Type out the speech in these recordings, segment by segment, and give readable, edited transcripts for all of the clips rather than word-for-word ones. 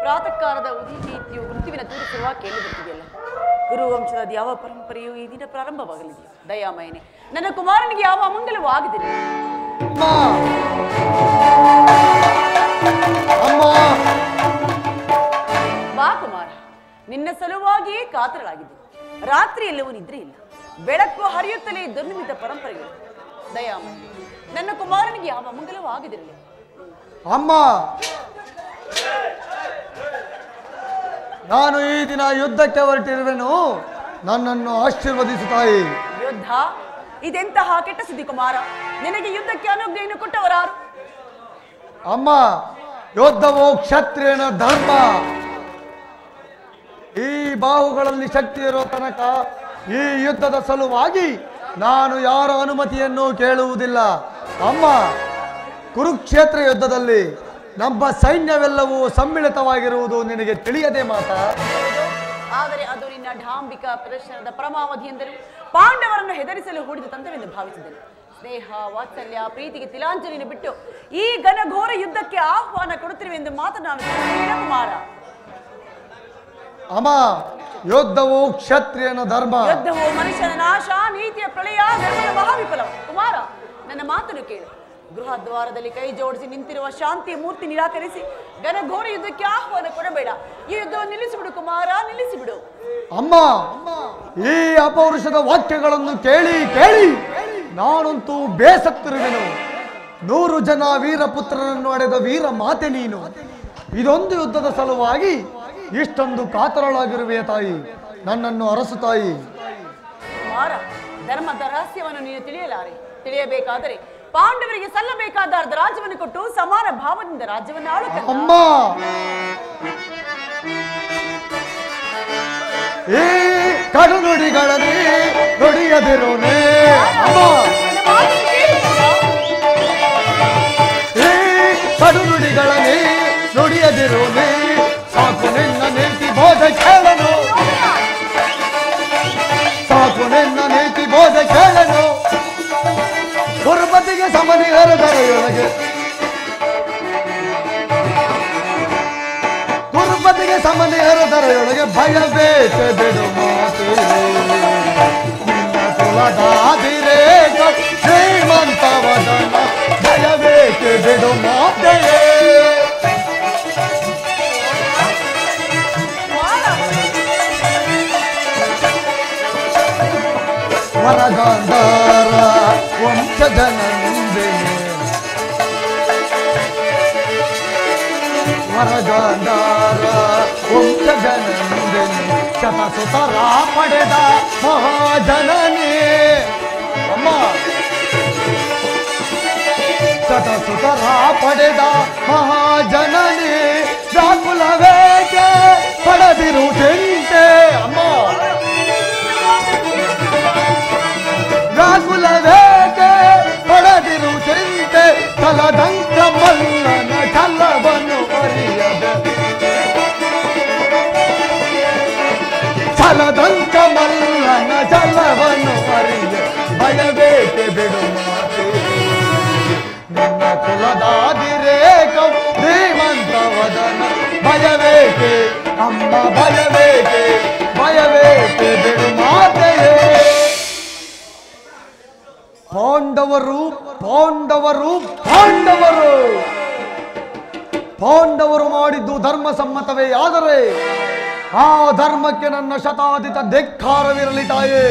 ಪ್ರಾತಃ ಕಾಲದ ಉದಿನೀತಿಯು ಮೃತ್ಯುವಿನ ತೋರಿಸುವ ಕೇಳಿ ಬರ್ತಿದೆಯಲ್ಲ. ಗುರುವಂಶದ ಯಾವ ಪರಂಪರೆಯು ಈ ದಿನ ಪ್ರಾರಂಭವಾಗಲಿದೆಯೋ ದಯಾಮಯನೆ, ನನ್ನ ಕುಮಾರನಿಗೆ ಯಾವ ಅಮಂಗಲವೂ ಆಗದಿರಲಿ. ಬಾ ಕುಮಾರ, ನಿನ್ನ ಸಲುವಾಗಿಯೇ ಕಾತರಳಾಗಿದೆ. ರಾತ್ರಿ ಎಲ್ಲವೂ ನಿದ್ರೆ ಇಲ್ಲ, ಬೆಳಕು ಹರಿಯುತ್ತಲೇ ದುರ್ನಿಮಿತ ಪರಂಪರೆಗಳು. ದಯಾಮಯನೆ, ನನ್ನ ಕುಮಾರನಿಗೆ ಯಾವ ಅಮಂಗಲವೂ ಆಗದಿರಲಿ. ಅಮ್ಮ, ನಾನು ಈ ದಿನ ಯುದ್ಧಕ್ಕೆ ಹೊರಟಿರುವೆನು, ನನ್ನನ್ನು ಆಶೀರ್ವದಿಸು ತಾಯಿ. ಯುದ್ಧ? ಇದೆಂತಹ ಕೆಟ್ಟ ಸುದ್ದಿ ಕುಮಾರ. ನಿನಗೆ ಯುದ್ಧಕ್ಕೆ ಅನುಜ್ಞೆಯನ್ನು ಕೊಟ್ಟವರಾರು? ಅಮ್ಮ, ಯುದ್ಧವು ಕ್ಷತ್ರಿಯನ ಧರ್ಮ. ಈ ಬಾಹುಗಳಲ್ಲಿ ಶಕ್ತಿ ಇರೋ ತನಕ ಈ ಯುದ್ಧದ ಸಲುವಾಗಿ ನಾನು ಯಾರ ಅನುಮತಿಯನ್ನು ಕೇಳುವುದಿಲ್ಲ. ಅಮ್ಮ, ಕುರುಕ್ಷೇತ್ರ ಯುದ್ಧದಲ್ಲಿ ನಮ್ಮ ಸೈನ್ಯವೆಲ್ಲವೂ ಸಮ್ಮಿಳಿತವಾಗಿರುವುದು ನಿನಗೆ ತಿಳಿಯದೆ ಮಾತಾ? ಆದರೆ ಅದು ನಿನ್ನ ಢಾಂಬಿಕ ಪ್ರದರ್ಶನದ ಪರಮಾವಧಿ ಎಂದರು. ಪಾಂಡವರನ್ನು ಹೆದರಿಸಲು ಹೂಡಿದ ತಂತ್ರವೆಂದು ಭಾವಿಸಿದರು. ಸ್ನೇಹ, ವಾತ್ಸಲ್ಯ, ಪ್ರೀತಿಗೆ ತಿಲಾಂಜಲಿಯನ್ನು ಬಿಟ್ಟು ಈ ಘನಘೋರ ಯುದ್ಧಕ್ಕೆ ಆಹ್ವಾನ ಕೊಡುತ್ತಿರುವೆಂದು ಮಾತನಾಡುತ್ತಿದ್ದ ಕುಮಾರ. ಅಮ್ಮ, ಯುದ್ಧವು ಕ್ಷತ್ರಿಯನ ಧರ್ಮ. ಯುದ್ಧವು ಮನುಷ್ಯನ ನಾಶ, ನೀತಿಯ ಪ್ರಳಯ, ಧರ್ಮದ ಮಹಾವಿಫಲ. ಕುಮಾರ, ನನ್ನ ಮಾತನ್ನು ಕೇಳು. ಗೃಹ ದ್ವಾರದಲ್ಲಿ ಕೈ ಜೋಡಿಸಿ ನಿಂತಿರುವ ಶಾಂತಿಯ ಮೂರ್ತಿ ನಿರಾಕರಿಸಿ ಘನಘೋರ ಯುದ್ಧಕ್ಕೆ ಆಹ್ವಾನ ಕೊಡಬೇಡ. ಈ ಯುದ್ಧವನ್ನು ನಿಲ್ಲಿಸಿಬಿಡು ಕುಮಾರ, ನಿಲ್ಲಿಸಿಬಿಡು. ಅಮ್ಮ, ಈ ಅಪೌರುಷದ ವಾಕ್ಯಗಳನ್ನು ಕೇಳಿ ಕೇಳಿ ನಾನಂತೂ ಬೇಸತ್ತಿರುವೆನು. 100 ಜನ ವೀರಪುತ್ರರನ್ನು ಅಡೆದ ವೀರ ಮಾತೆ ನೀನು. ಇದೊಂದು ಯುದ್ಧದ ಸಲುವಾಗಿ ಇಷ್ಟೊಂದು ಕಾತರಳಾಗಿರುವೆಯ ತಾಯಿ, ನನ್ನನ್ನು ಅರಸು ತಾಯಿ. ಕುಮಾರ, ಧರ್ಮದ ರಹಸ್ಯವನ್ನು ನೀನು ತಿಳಿಯಲಾರೆ. ತಿಳಿಯಬೇಕಾದರೆ ಪಾಂಡವರಿಗೆ ಸಲ್ಲಬೇಕಾದ ಅರ್ಧ ರಾಜ್ಯವನ್ನು ಕೊಟ್ಟು ಸಮಾನ ಭಾವದಿಂದ ರಾಜ್ಯವನ್ನು ಆಳುತ್ತ. ಅಮ್ಮ, ಈ ಕಡು ನುಡಿಗಳಲ್ಲಿ ನುಡಿಯದಿರೋನೆ. ಅಮ್ಮ, ಈ ಕಡು ನುಡಿಗಳಲ್ಲಿ ನುಡಿಯದಿರೋನೆ. ಸಾಕು ನಿನ್ನ ನೀತಿ ಬೋಧ ಕೇಳನು, ಸಾಕು ನಿನ್ನ ನೀತಿ ಬೋಧ ಕೇಳನು. ಗುರುಪತಿಗೆ ಸಮನಿಹರ ದರೆಯೊಳಗೆ, ಗುರುಪತಿಗೆ ಸಮನಿಹರ ದರೆಯೊಳಗೆ ಭಯಬೇಕೆ ಬಿಡು ಮಾತು. ನಿನ್ನ ಕುಲದಾದಿರೇ ಶ್ರೀಮಂತವದನ, ಭಯಬೇಕೆ ಬಿಡು ಮಾತೆಯೇ. ವರಗಾಂಧಾರ ವಂಶಜನಂದಿನಿ, ವರಗಾಂಧಾರ ವಂಶಜನಂದಿನಿ, ಶತಸುತರ ಪಡೆದ ಮಹಾಜನನಿ. ಅಮ್ಮ, ಶತಸುತರ ಪಡೆದ ಮಹಾಜನನಿ, ವ್ಯಾಕುಲವೇಕೆ ಪಡೆದಿರು ಚಿಂತೆ. ಅಮ್ಮ, ವ್ಯಾಕುಲವೇಕೆ ಪಡೆದಿರು ಚಿಂತೆ. ಕಲದಂಕ ಮಲ್ಲನ ಛಲವನ್ನು ಅರಿಯದೆ, ಛಲದಂಕ ಮಲ್ಲನ ಛಲವನ್ನು ಅರಿಯದೆ ಭಯಬೇಕೆ ಬಿಡು ಮಾತೆ. ನಿನ್ನ ಕುಲದಾದಿರೇಕಂ ಶ್ರೀಮಂತವದನ, ಭಯಬೇಕೆ ಅಮ್ಮ, ಭಯಬೇಕೆ, ಭಯಬೇಕೆ ಬಿಡು ಮಾತೆಯೇ. ಪಾಂಡವರು ಪಾಂಡವರು ಪಾಂಡವರು ಪಾಂಡವರು ಮಾಡಿದ್ದು ಧರ್ಮ ಸಮ್ಮತವೇ ಆದರೆ ಆ ಧರ್ಮಕ್ಕೆ ನನ್ನ ಶತಾಧಿತ ಧಿಕ್ಕಾರವಿರಲಿ ತಾಯೇ.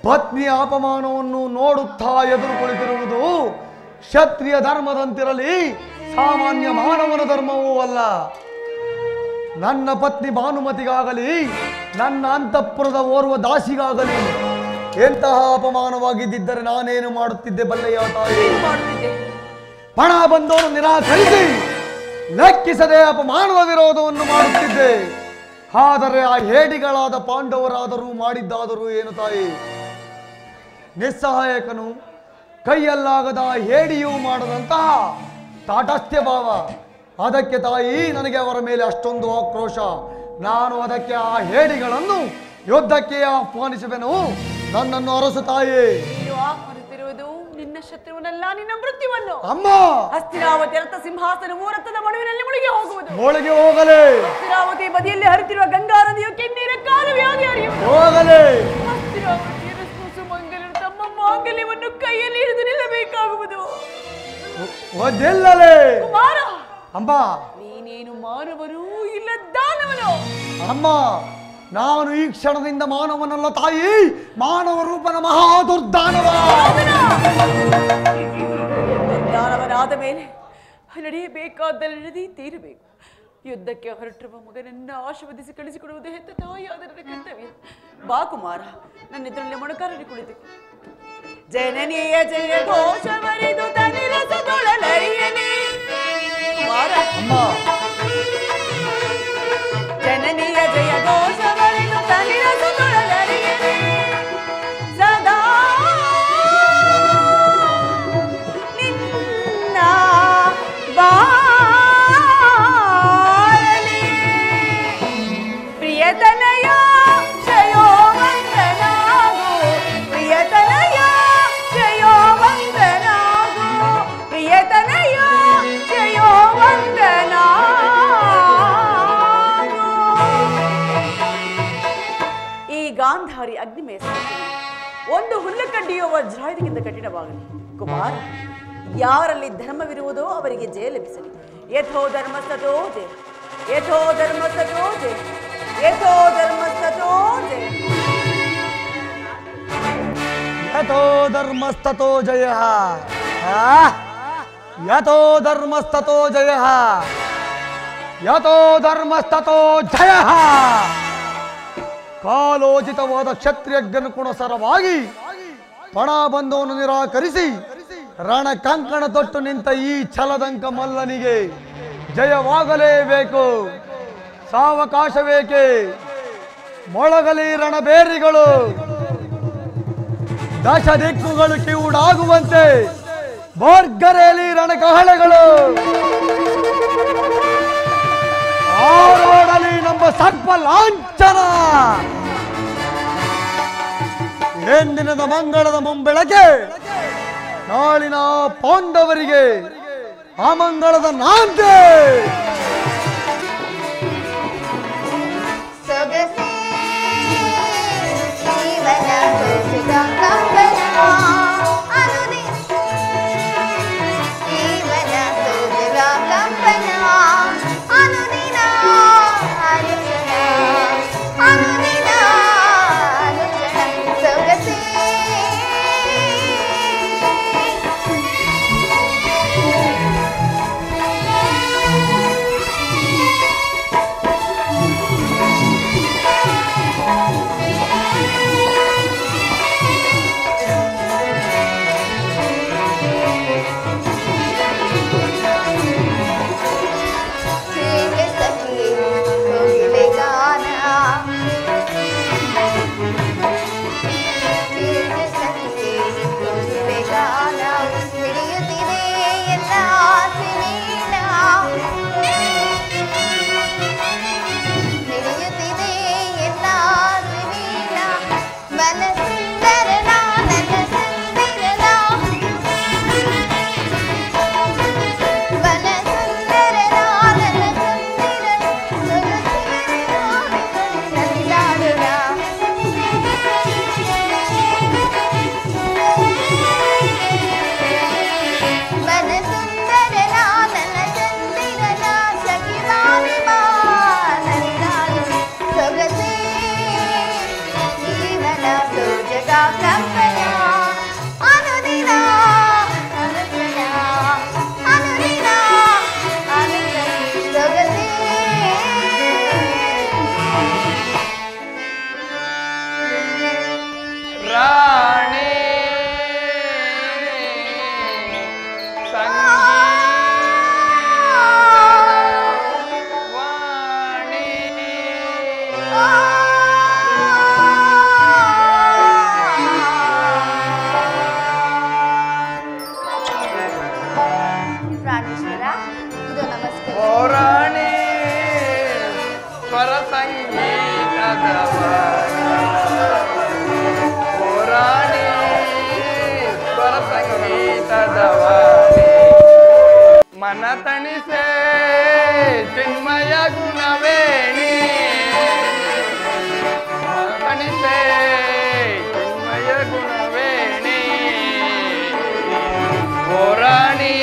ಪತ್ನಿಯ ಅಪಮಾನವನ್ನು ನೋಡುತ್ತಾ ಎದುರು ಕುಳಿತಿರುವುದು ಕ್ಷತ್ರಿಯ ಧರ್ಮದಂತಿರಲಿ, ಸಾಮಾನ್ಯ ಮಾನವನ ಧರ್ಮವೂ ಅಲ್ಲ. ನನ್ನ ಪತ್ನಿ ಭಾನುಮತಿಗಾಗಲಿ, ನನ್ನ ಅಂತಃಪುರದ ಓರ್ವ ದಾಸಿಗಾಗಲಿ ಎಂತಹ ಅಪಮಾನವಾಗಿದ್ದರೆ ನಾನೇನು ಮಾಡುತ್ತಿದ್ದೆ ಬಲ್ಲೆಯ ತಾಯಿ? ಪಣ ಬಂದವನು ನಿರಾಕರಿಸಿ ಲೆಕ್ಕಿಸದೆ ಅಪಮಾನದ ವಿರೋಧವನ್ನು ಮಾಡುತ್ತಿದ್ದೆ. ಆದರೆ ಆ ಹೇಡಿಗಳಾದ ಪಾಂಡವರಾದರೂ ಮಾಡಿದ್ದಾದರೂ ಏನು ತಾಯಿ? ನಿಸ್ಸಹಾಯಕನು, ಕೈಯಲ್ಲಾಗದ ಹೇಡಿಯೂ ಮಾಡದಂತಹ ತಾಟಸ್ಥ್ಯ ಭಾವ. ಅದಕ್ಕೆ ತಾಯಿ ನನಗೆ ಅವರ ಮೇಲೆ ಅಷ್ಟೊಂದು ಆಕ್ರೋಶ. ನಾನು ಅದಕ್ಕೆ ಆ ಹೇಡಿಗಳನ್ನು ಯುದ್ಧಕ್ಕೆ ಆಹ್ವಾನಿಸುವೆನು. ನನ್ನನ್ನು ಅರಸು ತಾಯಿ. ಆಹ್ವಾನಿಸುತ್ತಿರುವುದು ನಿನ್ನ ಶತ್ರುವನಲ್ಲ, ನಿನ್ನ ಮೃತ್ಯುವನ್ನು. ಅಮ್ಮ, ಹಸ್ತಿನಾವತಿ ರಥ ಸಿಂಹಾಸನ ಮೂರತ್ತದ ಮಡುವಿನಲ್ಲಿ ಮುಳುಗಿ ಹೋಗುವುದು. ಮೊಳಗೆ ಹೋಗಲೇ. ಹಸ್ತಿರಾವತಿ ಬದಿಯಲ್ಲಿ ಹರಿತಿರುವ ಗಂಗಾ ನದಿಯು ಕೆನ್ನೀರ ಕಾಲುವೆಯಾಗಿ ಹರಿಯುವುದು. ಹೋಗಲೇ. ಹಸ್ತಿರಾವತಿಯ ಸುಮಂಗಲರು ತಮ್ಮ ಮಾಂಗಲ್ಯವನ್ನು ಕೈಯಲ್ಲಿ ಹಿಡಿದು ನಿಲ್ಲಬೇಕಾಗುವುದು. ಒದ್ದೆಲ್ಲಲೇ. ಕುಮಾರ, ಅಮ್ಮ, ನೀನೇನು ಮಾನವನು ಇಲ್ಲ ದಾನವನು? ಅಮ್ಮ, ನಾನು ಈ ಕ್ಷಣದಿಂದ ಮಾನವನಲ್ಲ ತಾಯಿ, ಮಾನವ ರೂಪನ ಮಹಾ ದುರ್ದಾನವ. ದುರ್ದಾನವನಾದ ಮೇಲೆ ನಡೆಯಬೇಕಾದಲ್ಲಿ ನಡೆದಿ ತೀರಬೇಕು. ಯುದ್ಧಕ್ಕೆ ಹೊರಟಿರುವ ಮಗನನ್ನ ಆಶೀರ್ವದಿಸಿ ಕಳಿಸಿಕೊಡುವುದು ಹೆತ್ತ ತಾಯಿಯಾದ ನನ್ನ ಕರ್ತವ್ಯ. ಬಾ ಕುಮಾರ, ನನ್ನ ಎದುರಲ್ಲಿ ಮೊಣಕಾಲಲ್ಲಿ ಕುಳಿತು ಜನನಿಯ ಜಯ ಘೋಷವರಿದು ತನಿರಸದೊಳಲರಿಯಲಿ. ಕುಮಾರ, ಜನನಿಯ ಜಯ ಘೋಷವರಿದು ತನಿರಸದೊಳಲರಿಯಲಿ. ಸದಾ ನಿನ್ನ ಬಾರಲಿ ಪ್ರಿಯತನಯ ಜಯೋ ವಂದನಾಗು. ಪ್ರಿಯತನಯ ಜಯೋ ವಂದನಾಗು. ಪ್ರಿಯತನಯ ಜಯೋ ವಂದನಾಗು. ಈ ಗಾಂಧಾರಿ ಅಗ್ನಿಮಯ ಒಂದು ಹುಲ್ಲುಕಡ್ಡಿಯೋ ವಜ್ರಾಯುಧಕ್ಕಿಂತ ಕಠಿಣವಾಗಲಿ. ಕುಮಾರ, ಯಾರಲ್ಲಿ ಧರ್ಮವಿರುವುದೋ ಅವರಿಗೆ ಜಯ ಲಭಿಸಲಿ. ಯಥೋ ಧರ್ಮಸ್ತೋ ಜಯ, ಯಥೋ ಧರ್ಮಸ್ತೋ ಜಯ, ಯಥೋ ಧರ್ಮಸ್ತೋ ಜಯ. ಯಥೋ ಧರ್ಮಸ್ತೋ ಜಯ, ಯಥೋ ಧರ್ಮಸ್ತೋ ಜಯ, ಯಥೋ ಧರ್ಮಸ್ತೋ ಜಯ. ಕಾಲೋಚಿತವಾದ ಕ್ಷತ್ರಿಯಜ್ಞನುಗುಣಸರವಾಗಿ ಪಣಬಂಧವನ್ನು ನಿರಾಕರಿಸಿ ರಣ ಕಂಕಣ ತೊಟ್ಟು ನಿಂತ ಈ ಛಲದಂಕ ಮಲ್ಲನಿಗೆ ಜಯವಾಗಲೇಬೇಕು. ಸಾವಕಾಶವೇಕೆ? ಮೊಳಗಲಿ ರಣಬೇರಿಗಳು, ದಶ ದಿಕ್ಕುಗಳು ಕಿವುಡಾಗುವಂತೆ ಬೋರ್ಗರೆಯಲ್ಲಿ ರಣಕಹಳೆಗಳು, ಆರೋಡಲಿ ನಮ್ಮ ಸರ್ಪ ಲಾಂಛನ. ಎಂದಿನದ ಮಂಗಳದ ಮುಂಬೆಳಗ್ಗೆ ನಾಳಿನ ಪಾಂಡವರಿಗೆ ಅಮಂಗಳದ ನಾಂತೆ. मन तनिसे ಚಿನ್ಮಯ ಗುಣವೇಣಿ ಕಣಿತೆ ಚಿನ್ಮಯ ಗುಣವೇಣಿ ಓ ರಾಣಿ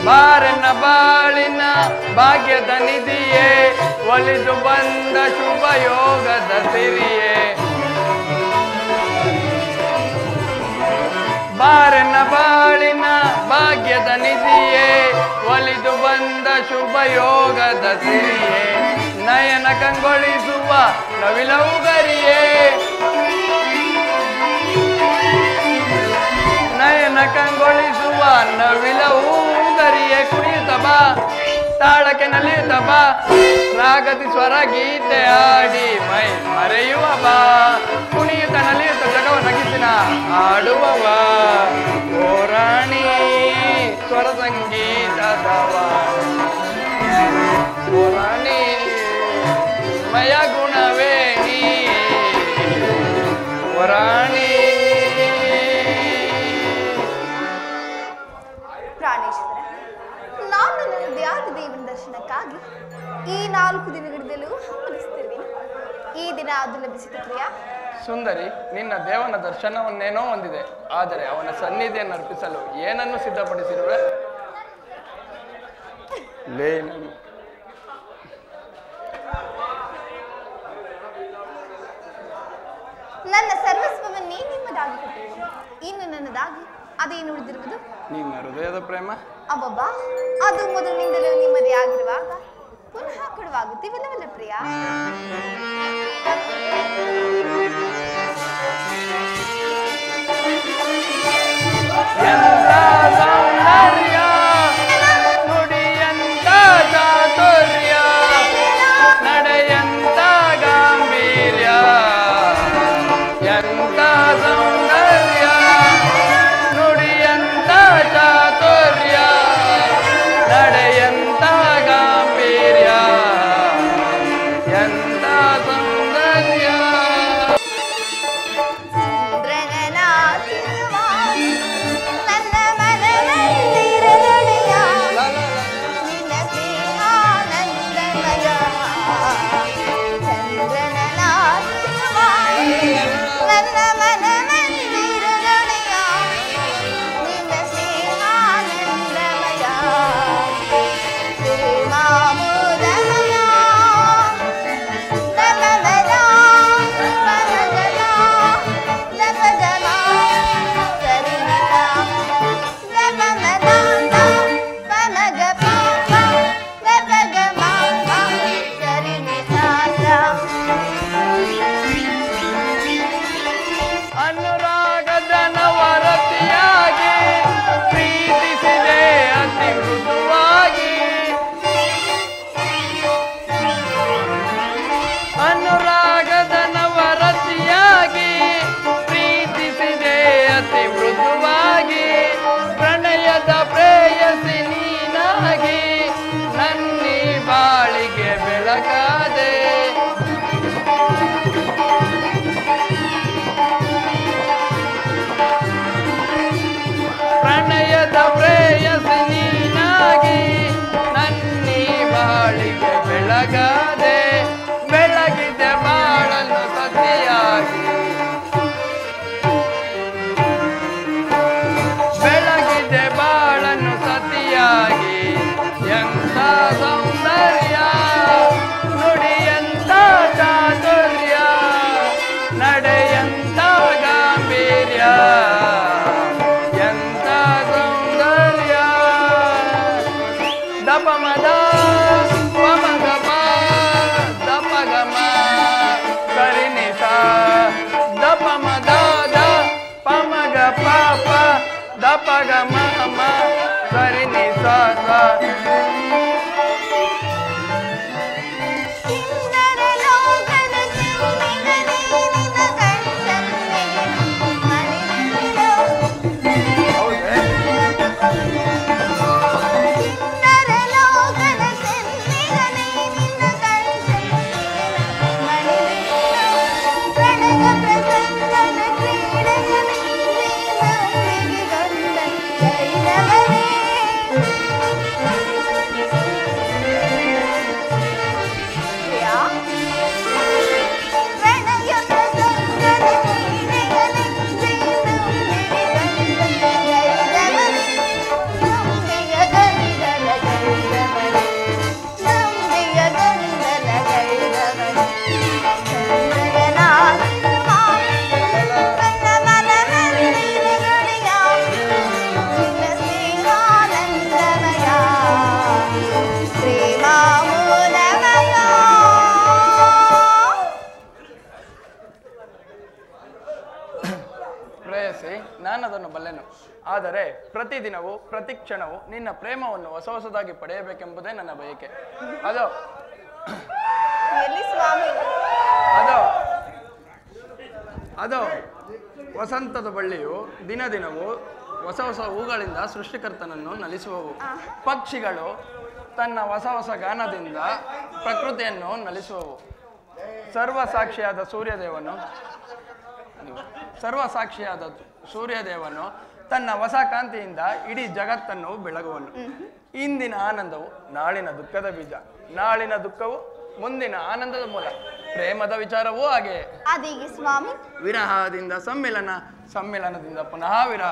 ಬಾರನ ಬಾಳಿನ ಭಾಗ್ಯದ ನಿಧಿಯೇ ಒಲಿದು ಬಂದ ಶುಭ ಯೋಗದ ಸಿರಿಯೇ ಬಾರನ ಬಾಳಿನ ಭಾಗ್ಯದ ನಿಧಿಯೇ ಒಲಿದು ಬಂದ ಶುಭ ಯೋಗದ ಸಿರಿಯೇ ನಯನ ಕಂಗೊಳಿಸುವ ನವಿಲವುಗರಿಯೇ ನಯನ ಕಂಗೊಳಿಸುವ ನವಿಲವುಗರಿಯೇ ಕುಣಿಯುತ್ತ ಬಾ ತಾಳಕ್ಕೆ ನಲಿಯುತ್ತ ಬಾ ರಾಗತಿ ಸ್ವರ ಗೀತೆ ಆಡಿ ಮೈ ಮರೆಯುವ ಬಾ ಕುಣಿಯುತ್ತ ನಲಿಯುತ್ತ ಜಗವ ನಗಿಸಿನ ಆಡುವವ ಓ ರಾಣಿ ಸ್ವರ ಸಂಗೀತದವ ಓ ರಾಣಿ ಮಯ ಗುಣವೇಣಿ ಓ ರಾಣಿ ಪ್ರಾಣೇಶ್ವರ, ನಾನು ನನ್ನ ದೇವನ ದರ್ಶನಕ್ಕಾಗಿ ಈ 4 ದಿನಗಳಿಂದಲೂ ಹಮ್ಮಲಿಸುತ್ತಿರುವೆ. ಈ ದಿನ ಅದು ಲಭಿಸಿತು ಪ್ರಿಯಾ. ಸುಂದರಿ, ನಿನ್ನ ದೇವನ ದರ್ಶನವನ್ನೇನೋ ಹೊಂದಿದೆ, ಆದರೆ ಅವನ ಸನ್ನಿಧಿಯನ್ನು ಅರ್ಪಿಸಲು ಏನನ್ನು ಸಿದ್ಧಪಡಿಸಿರುವೆ? ನನ್ನ ಸರ್ವಸ್ವವನ್ನೇ ನಿಮ್ಮದಾಗಿ ಕೊಟ್ಟಿರುವೆ. ಇನ್ನು ನನ್ನದಾಗಿ ಅದೇನು ಉಳಿದಿರುವುದು? ನಿನ್ನ ಹೃದಯದ ಪ್ರೇಮ. ಅಬ್ಬಬ್ಬಾ, ಅದು ಮೊದಲಿನಿಂದಲೂ ನಿಮ್ಮದೇ ಆಗಿರುವಾಗ ಪುನಃ ಕೊಡುವಾಗುತ್ತಿವಲ್ಲವಲ್ಲ ಪ್ರಿಯಾ? ಎಂತ ಸೌಂದರ್ಯ ನುಡಿಯಂತ ಚಾತುರ್ಯ ನಡೆಯಂತ ಗಾಂಭೀರ್ಯ ಎಂತ ಸೌಂದರ್ಯ ನುಡಿಯಂತ ಚಾತುರ್ಯ ನಡೆಯಂತ ಗಾಂಭೀರ್ಯ ಎಂತ ಸೌಂದರ್ಯ ನನ್ನ ಬೆಳಗದೆ ಬೆಳಗಿದೆ ಬಾಳನ್ನು ಸತಿಯಾಗಿ ಬೆಳಗಿದೆ ಬಾಳನ್ನು ಸತಿಯಾಗಿ ಎಂತ ಸೌಂದರ್ಯ ನುಡಿಯಂತ ಚಾತುರ್ಯ ನಡೆಯಂತ ಗಾಂಭೀರ್ಯ ಎಂತ ಸೌಂದರ್ಯ ದಪಮದ ಪಮಗಮ ದಪಗಮ ಸರಿನಿಸ ದಪಮದ ಪಮಗ ಪಾಪ ದಪಗಮ ಸರಿನಿಸ ನಾನದನ್ನು ಬಲ್ಲೆನು. ಆದರೆ ಪ್ರತಿದಿನವೂ ಪ್ರತಿ ಕ್ಷಣವೂ ನಿನ್ನ ಪ್ರೇಮವನ್ನು ಹೊಸ ಹೊಸದಾಗಿ ಪಡೆಯಬೇಕೆಂಬುದೇ ನನ್ನ ಬಯಕೆ. ಅದು ಅದು ವಸಂತದ ಬಳ್ಳಿಯು ದಿನ ದಿನವೂ ಹೊಸ ಹೊಸ ಹೂಗಳಿಂದ ಸೃಷ್ಟಿಕರ್ತನನ್ನು ನಲಿಸುವವು. ಪಕ್ಷಿಗಳು ತನ್ನ ಹೊಸ ಹೊಸ ಗಾನದಿಂದ ಪ್ರಕೃತಿಯನ್ನು ನಲಿಸುವವು. ಸರ್ವಸಾಕ್ಷಿಯಾದ ಸೂರ್ಯದೇವನು ತನ್ನ ಹೊಸ ಕಾಂತಿಯಿಂದ ಇಡೀ ಜಗತ್ತನ್ನು ಬೆಳಗುವನು. ಇಂದಿನ ಆನಂದವು ನಾಳಿನ ದುಃಖದ ಬೀಜ, ನಾಳಿನ ದುಃಖವು ಮುಂದಿನ ಆನಂದದ ಮೂಲ. ಪ್ರೇಮದ ವಿಚಾರವೂ ಹಾಗೆಯೇ. ಅದೀಗೆ ಸ್ವಾಮಿ. ವಿರಹದಿಂದ ಸಮ್ಮಿಲನ, ಸಮ್ಮಿಲನದಿಂದ ಪುನಃ ವಿರಹ,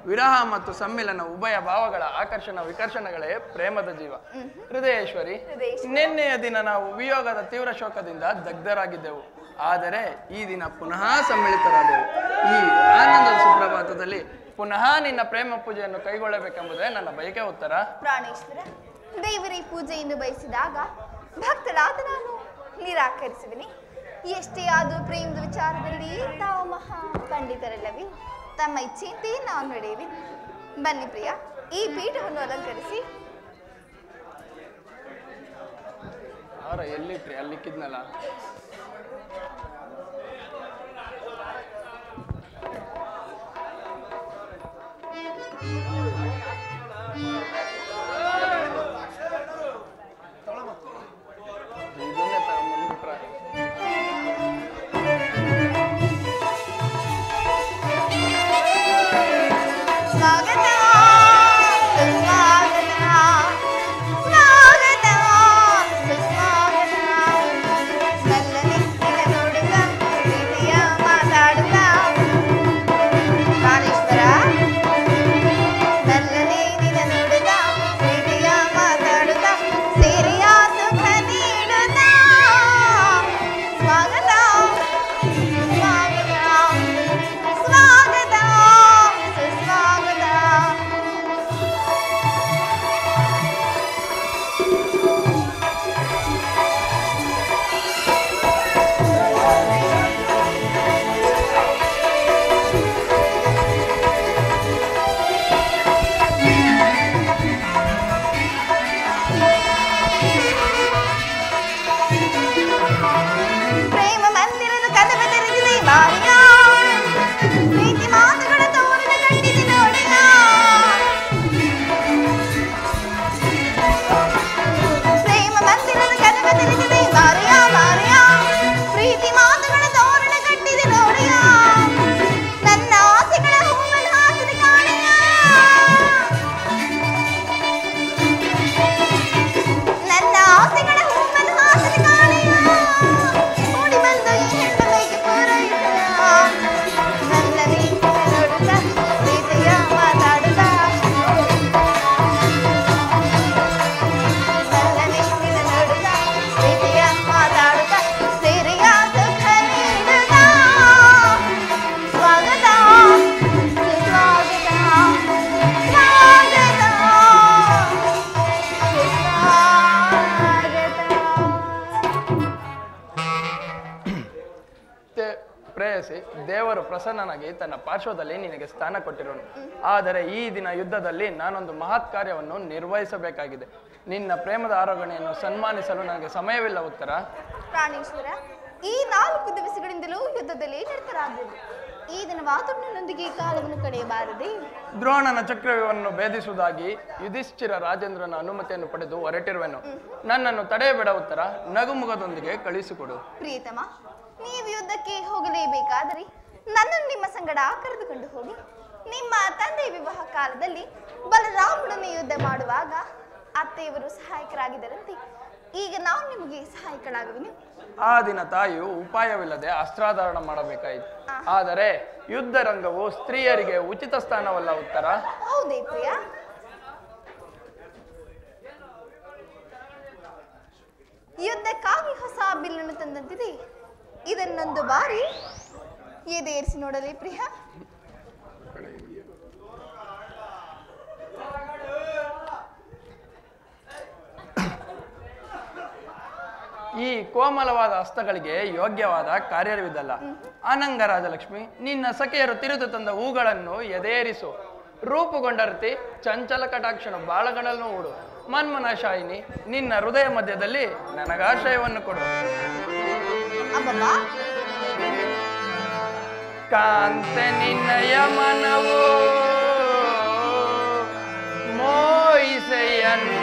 ವಿರಹ ಮತ್ತು ಸಮ್ಮಿಲನ ಉಭಯ ಭಾವಗಳ ಆಕರ್ಷಣ ವಿಕರ್ಷಣಗಳೇ ಪ್ರೇಮದ ಜೀವ. ಹೃದಯೇಶ್ವರಿ, ನಿನ್ನೆಯ ದಿನ ನಾವು ವಿಯೋಗದ ತೀವ್ರ ಶೋಕದಿಂದ ದಗ್ಧರಾಗಿದ್ದೆವು. ಆದರೆ ಈ ದಿನ ಪುನಃ ಸಮ್ಮಿಳಿತರಾದೆವು. ಈ ಆನಂದದ ಸುಪ್ರಭಾತದಲ್ಲಿ ಪುನಃ ನಿನ್ನ ಪ್ರೇಮ ಪೂಜೆಯನ್ನು ಕೈಗೊಳ್ಳಬೇಕೆಂಬುದೇ ನನ್ನ ಬಯಕೆ. ಉತ್ತರ ಪ್ರಾಣೇಶ್ವರ, ದೇವರೇ ಪೂಜೆಯನ್ನು ಬಯಸಿದಾಗ ಭಕ್ತರಾದ ನಾನು ನಿರಾಕರಿಸುವಿನಿ. ಎಷ್ಟೇ ಆದರೂ ಪ್ರೇಮದ ವಿಚಾರದಲ್ಲಿ ತಾವು ಮಹಾ ಪಂಡಿತರಲ್ಲವೇ? ತಮ್ಮ ಇಚ್ಛೆಯಂತೆ ನಾವು ನಡೆಯುವೆ. ಬನ್ನಿ ಪ್ರಿಯ, ಈ ಪೀಠವನ್ನು ಅಲಂಕರಿಸಿ. ಅವರ ಎಲ್ಲಿಟ್ರಿ? ಅಲ್ಲಿಕ್ಕಿದ್ನಲ್ಲ. ಇದನ್ನೇ ತಗೊಂಡ್ಬಿಟ್ರ. ಸ್ವಾಗತ ಸುಸ್ವಾಗತ, ಸ್ವಾಗತ ಸುಸ್ವಾಗತ. ಪ್ರಸನ್ನನಾಗಿ ತನ್ನ ಪಾರ್ಶ್ವದಲ್ಲಿ ನಿನಗೆ ಸ್ಥಾನ ಕೊಟ್ಟಿರೋನು. ಆದರೆ ಈ ದಿನ ಯುದ್ಧದಲ್ಲಿ ನಾನೊಂದು ಮಹತ್ ಕಾರ್ಯವನ್ನು ನಿರ್ವಹಿಸಬೇಕಾಗಿದೆ. ನಿನ್ನ ಪ್ರೇಮದ ಆರೋಗಣೆಯನ್ನು ಸನ್ಮಾನಿಸಲು ನನಗೆ ಸಮಯವಿಲ್ಲ ಉತ್ತರ. ಪ್ರಾಣೇಶ್ವರ, ಈ 4 ದಿವಸಗಳಿಂದಲೂ ಯುದ್ಧದಲ್ಲಿ ನಿರತರಾದೆವು. ಈ ದಿನವಾದರೂ ನನ್ನೊಂದಿಗೆ ಕಾಲವನ್ನು ಕಳೆಯಬಾರದೆ. ದ್ರೋಣನ ಚಕ್ರವ್ಯೂಹವನ್ನು ಭೇದಿಸುವುದಾಗಿ ಯುಧಿಷ್ಠಿರ ರಾಜೇಂದ್ರನ ಅನುಮತಿಯನ್ನು ಪಡೆದು ಹೊರಟಿರುವೆನು. ನನ್ನನ್ನು ತಡೆಯಬೇಡ ಉತ್ತರ. ನಗುಮುಗದೊಂದಿಗೆ ಕಳಿಸಿಕೊಡು. ಪ್ರಿಯತಮ, ನೀವು ಯುದ್ಧಕ್ಕೆ ಹೋಗಲೇಬೇಕಾದರೆ ನನ್ನನ್ನು ನಿಮ್ಮ ಸಂಗಡ ಕರೆದುಕೊಂಡು ಹೋಗಿ. ನಿಮ್ಮ ತಂದೆ ವಿವಾಹ ಕಾಲದಲ್ಲಿ ಬಲರಾಮನೊಡನೆ ಯುದ್ಧ ಮಾಡುವಾಗ ಅತ್ತೆಯವರು ಸಹಾಯಕರಾಗಿದ್ದರಂತೆ. ಈಗ ನಾವು ನಿಮಗೆ ಸಹಾಯಕಳಾಗುವೆನು. ಆ ದಿನ ತಾಯಿಯು ಉಪಾಯವಿಲ್ಲದೆ ಅಸ್ತ್ರಾಧಾರಣ ಮಾಡಬೇಕಾಯಿತು. ಆದರೆ ಯುದ್ಧ ರಂಗವು ಸ್ತ್ರೀಯರಿಗೆ ಉಚಿತ ಸ್ಥಾನವಲ್ಲ ಉತ್ತರ. ಹೌದೇ ಪ್ರಿಯ? ಯುದ್ಧಕ್ಕಾಗಿ ಹೊಸ ಬಿಲ್ಲನ್ನು ತಂದಂತಿದೆ. ಇದನ್ನೊಂದು ಬಾರಿ ಎದೇರಿಸಿ ನೋಡಲೇ ಪ್ರಿಯ. ಈ ಕೋಮಲವಾದ ಹಸ್ತಗಳಿಗೆ ಯೋಗ್ಯವಾದ ಕಾರ್ಯವಿದಲ್ಲ. ಅನಂಗ ರಾಜಲಕ್ಷ್ಮಿ, ನಿನ್ನ ಸಖಿಯರು ತಿರುದು ತಂದ ಹೂಗಳನ್ನು ಎದೇರಿಸು. ರೂಪುಗೊಂಡರ್ತಿ ಚಂಚಲ ಕಟಾಕ್ಷಣ ಬಾಳಗಳನ್ನು ಹೂಡು. ಮನ್ಮನಶಾಯಿನಿ, ನಿನ್ನ ಹೃದಯ ಮಧ್ಯದಲ್ಲಿ ನನಗಾಶ್ರಯವನ್ನು ಕೊಡು. ಕಾಂತೆ ನಿನ್ನಯ ಮನವು ಮೋಯಿಸೆಯನ್ನನು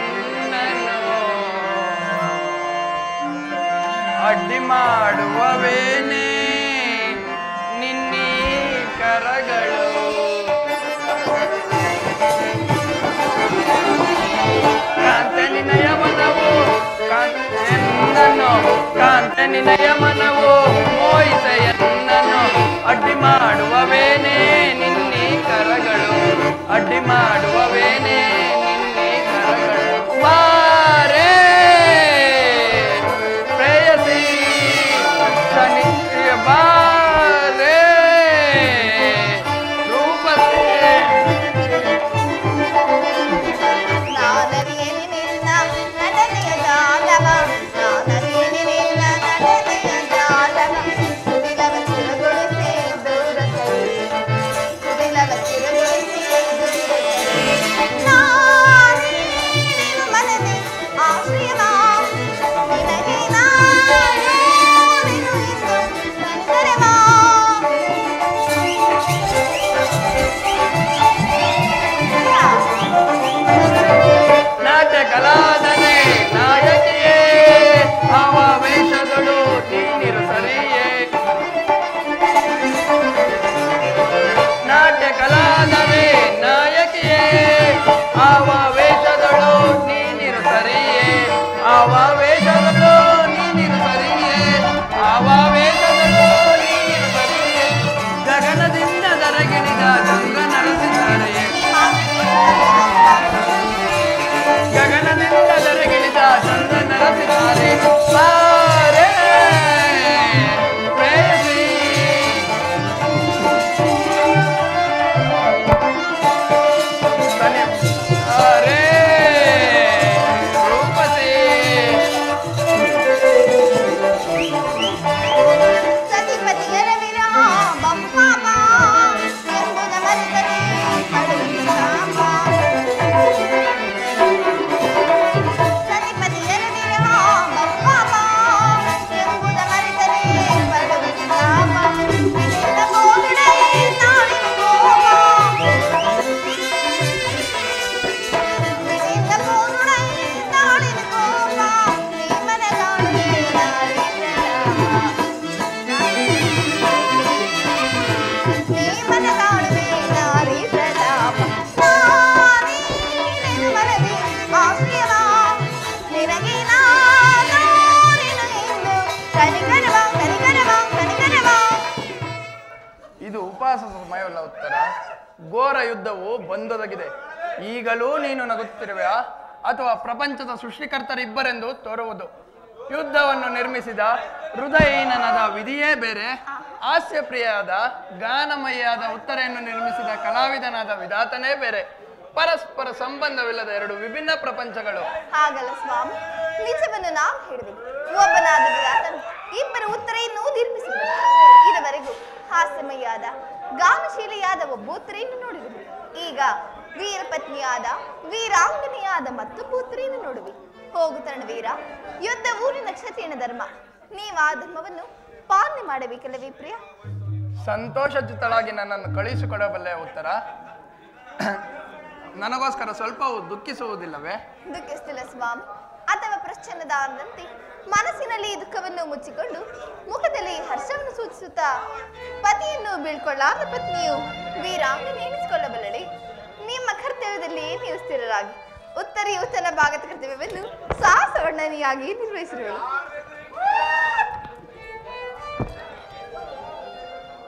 ಅಡ್ಡಿ ಮಾಡುವವೇನೆ ನಿನ್ನೀ ಕರಗಳು. ಕಾಂತೆ ನಿನ್ನಯ ಮನವು ಕಾಂತೆ ನಿನ್ನಯ ಮನವು ಮೋಯಿಸೆಯನ್ನನು ಅಡ್ಡಿ ಮಾಡುವವೇನೆ ನಿನ್ನೀ ಕರಗಳು. ಅಡ್ಡಿ ಮಾಡುವವೇನೆ ನಿನ್ನೀ ಕರಗಳು. ಬಾರೇ ಪ್ರೇಯಸಿ ಶನಿ ಬಾರೇ ರೂಪಸೇ. ಕಲಾದನೆ ನಾಯಕಿಯೇ ಅವ ವೇಷದಳು ನೀನಿರು ಸರಿಯೇ. ನಾಟ್ಯ ಕಲಾದನೆ ನಾಯಕಿಯೇ ಅವ ವೇಷದಳು ನೀನಿರು ಸರಿಯೇ. ಅವ ವೇಷದಳು ನೀನಿರು ಸರಿಯೇ. ಅವ ವೇಷದಳು ನೀನಿರು ಸರಿಯೇ. ಗಗನದಿಂದ ದರಗಿಳಿದ ಚಂದ್ರ ನರಸಿದ್ದಾರೆಯೇ. ಗಗನದಿಂದ ದರಗಿಳಿದ ಚಂದ್ರ ನರಸಿದ್ದಾರೆ. ಬಾರೇ ಪ್ರೇಯಸಿ ಬಾರೇ ರೂಪಸಿ. ಸತಿಪತಿಯರ ವಿರಹ ಬಂಪಾಪ ಎಂಬುದ ಮರೆತರೆ ಪಡುತ್ತಾಪ. ಸತಿಪತಿಯರ ವಿರಹ ಬಂಪಾಪ ಎಂಬುದ ಮರೆತರೆ ಪಡುತ್ತಾಪ. ನಿನ್ನ ಮೋಗುಡೈ ನಾಳಿನ ಕೋಪ. ನಿನ್ನ ಮೋಗುಡೈ ನಾಳಿನ ಕೋಪ. ನೀ ಮನಗಾಣೆ ನೀ ಮನಗಾಣುವೆ ನಾರಿ ಪ್ರತಾಪ. ನಾನೇ ನಿನ್ನ ಮನದಿ ಆಶ್ರಯವ. ನಿನಗೆ ನಾನು ಎಂದು ಕನಿಕರವ ಕನಿಕರವ ಕನಿಕರವ. ಇದು ಉಪವಾಸ ಸಮಯವಲ್ಲ ಉತ್ತರ. ಘೋರ ಯುದ್ಧವು ಬಂದೊದಗಿದೆ. ಈಗಲೂ ನೀನು ನಗುತ್ತಿರುವೆಯಾ ಅಥವಾ ಪ್ರಪಂಚದ ಸೃಷ್ಟಿಕರ್ತರಿಬ್ಬರೆಂದು ತೋರುವುದು? ಯುದ್ಧವನ್ನು ನಿರ್ಮಿಸಿದ ಹೃದಯಹೀನನಾದ ವಿಧಿಯೇ ಬೇರೆ, ಹಾಸ್ಯಪ್ರಿಯಾದ ಗಾನಮಯಿಯಾದ ಉತ್ತರೆಯನ್ನು ನಿರ್ಮಿಸಿದ ಕಲಾವಿದನಾದ ವಿಧಾತನೇ ಬೇರೆ. ಪರಸ್ಪರ ಸಂಬಂಧವಿಲ್ಲದ ಎರಡು ವಿಭಿನ್ನ ಪ್ರಪಂಚಗಳು. ಹಾಗಲ್ಲ ಸ್ವಾಮಿ, ನಿಜವನ್ನು ನಾವು ಹೇಳಿದೆವು. ಒಬ್ಬನಾದ ವಿರಾಟನು ಇಬ್ಬರು ಉತ್ತರೆಯನ್ನು ನಿರ್ಮಿಸಿದರು. ಇದುವರೆಗೂ ಹಾಸ್ಯಮಯಾದ ಗಾನಶೀಲಿಯಾದ ಒಬ್ಬೂತ್ರೆಯನ್ನು ನೋಡಿರುವೆ. ಈಗ ವೀರಪತ್ನಿಯಾದ ವೀರಾಂಗನೆಯಾದ ಮತ್ತು ಪುತ್ರಿಯನ್ನು ನೋಡುವಿ. ಹೋಗು ತರಣವೀರ, ಯುದ್ಧ ಊರಿನ ಕ್ಷತ್ರಿಯನ ಧರ್ಮ. ನೀವು ಆ ಧರ್ಮವನ್ನು ಪಾಲನೆ ಮಾಡಬೇಕಲ್ಲವೇ ಪ್ರಿಯ? ಸಂತೋಷಚಿತ್ತಳಾಗಿ ನನ್ನನ್ನು ಕಳುಹಿಸಿಕೊಡಬಲ್ಲೆ ಉತ್ತರ. ನನಗೋಸ್ಕರ ಸ್ವಲ್ಪವೂ ದುಃಖಿಸುವುದಿಲ್ಲವೇ? ದುಃಖಿಸ್ತಿಲ್ಲ ಸ್ವಾಮಿ. ಅಥವಾ ಪ್ರಚ್ಛನ್ನದಾರದಂತೆ ಮನಸ್ಸಿನಲ್ಲಿ ದುಃಖವನ್ನು ಮುಚ್ಚಿಕೊಂಡು ಮುಖದಲ್ಲಿ ಹರ್ಷವನ್ನು ಸೂಚಿಸುತ್ತಾ ಪತಿಯನ್ನು ಬೀಳ್ಕೊಳ್ಳಾದ ಪತ್ನಿಯು ವೀರಾಂಗನೆ ಎನಿಸಿಕೊಳ್ಳಬಲ್ಲಳೆ. ನಿಮ್ಮ ಕರ್ತವ್ಯದಲ್ಲಿ ನೀವು ಸ್ಥಿರರಾಗಿ ಉತ್ತರಿಯು ತನ್ನ ಭಾಗದ ಕರ್ತವ್ಯವನ್ನು ಸಾಹಸವರ್ಣನೆಯಾಗಿ ನಿರ್ವಹಿಸಿರುವಳು.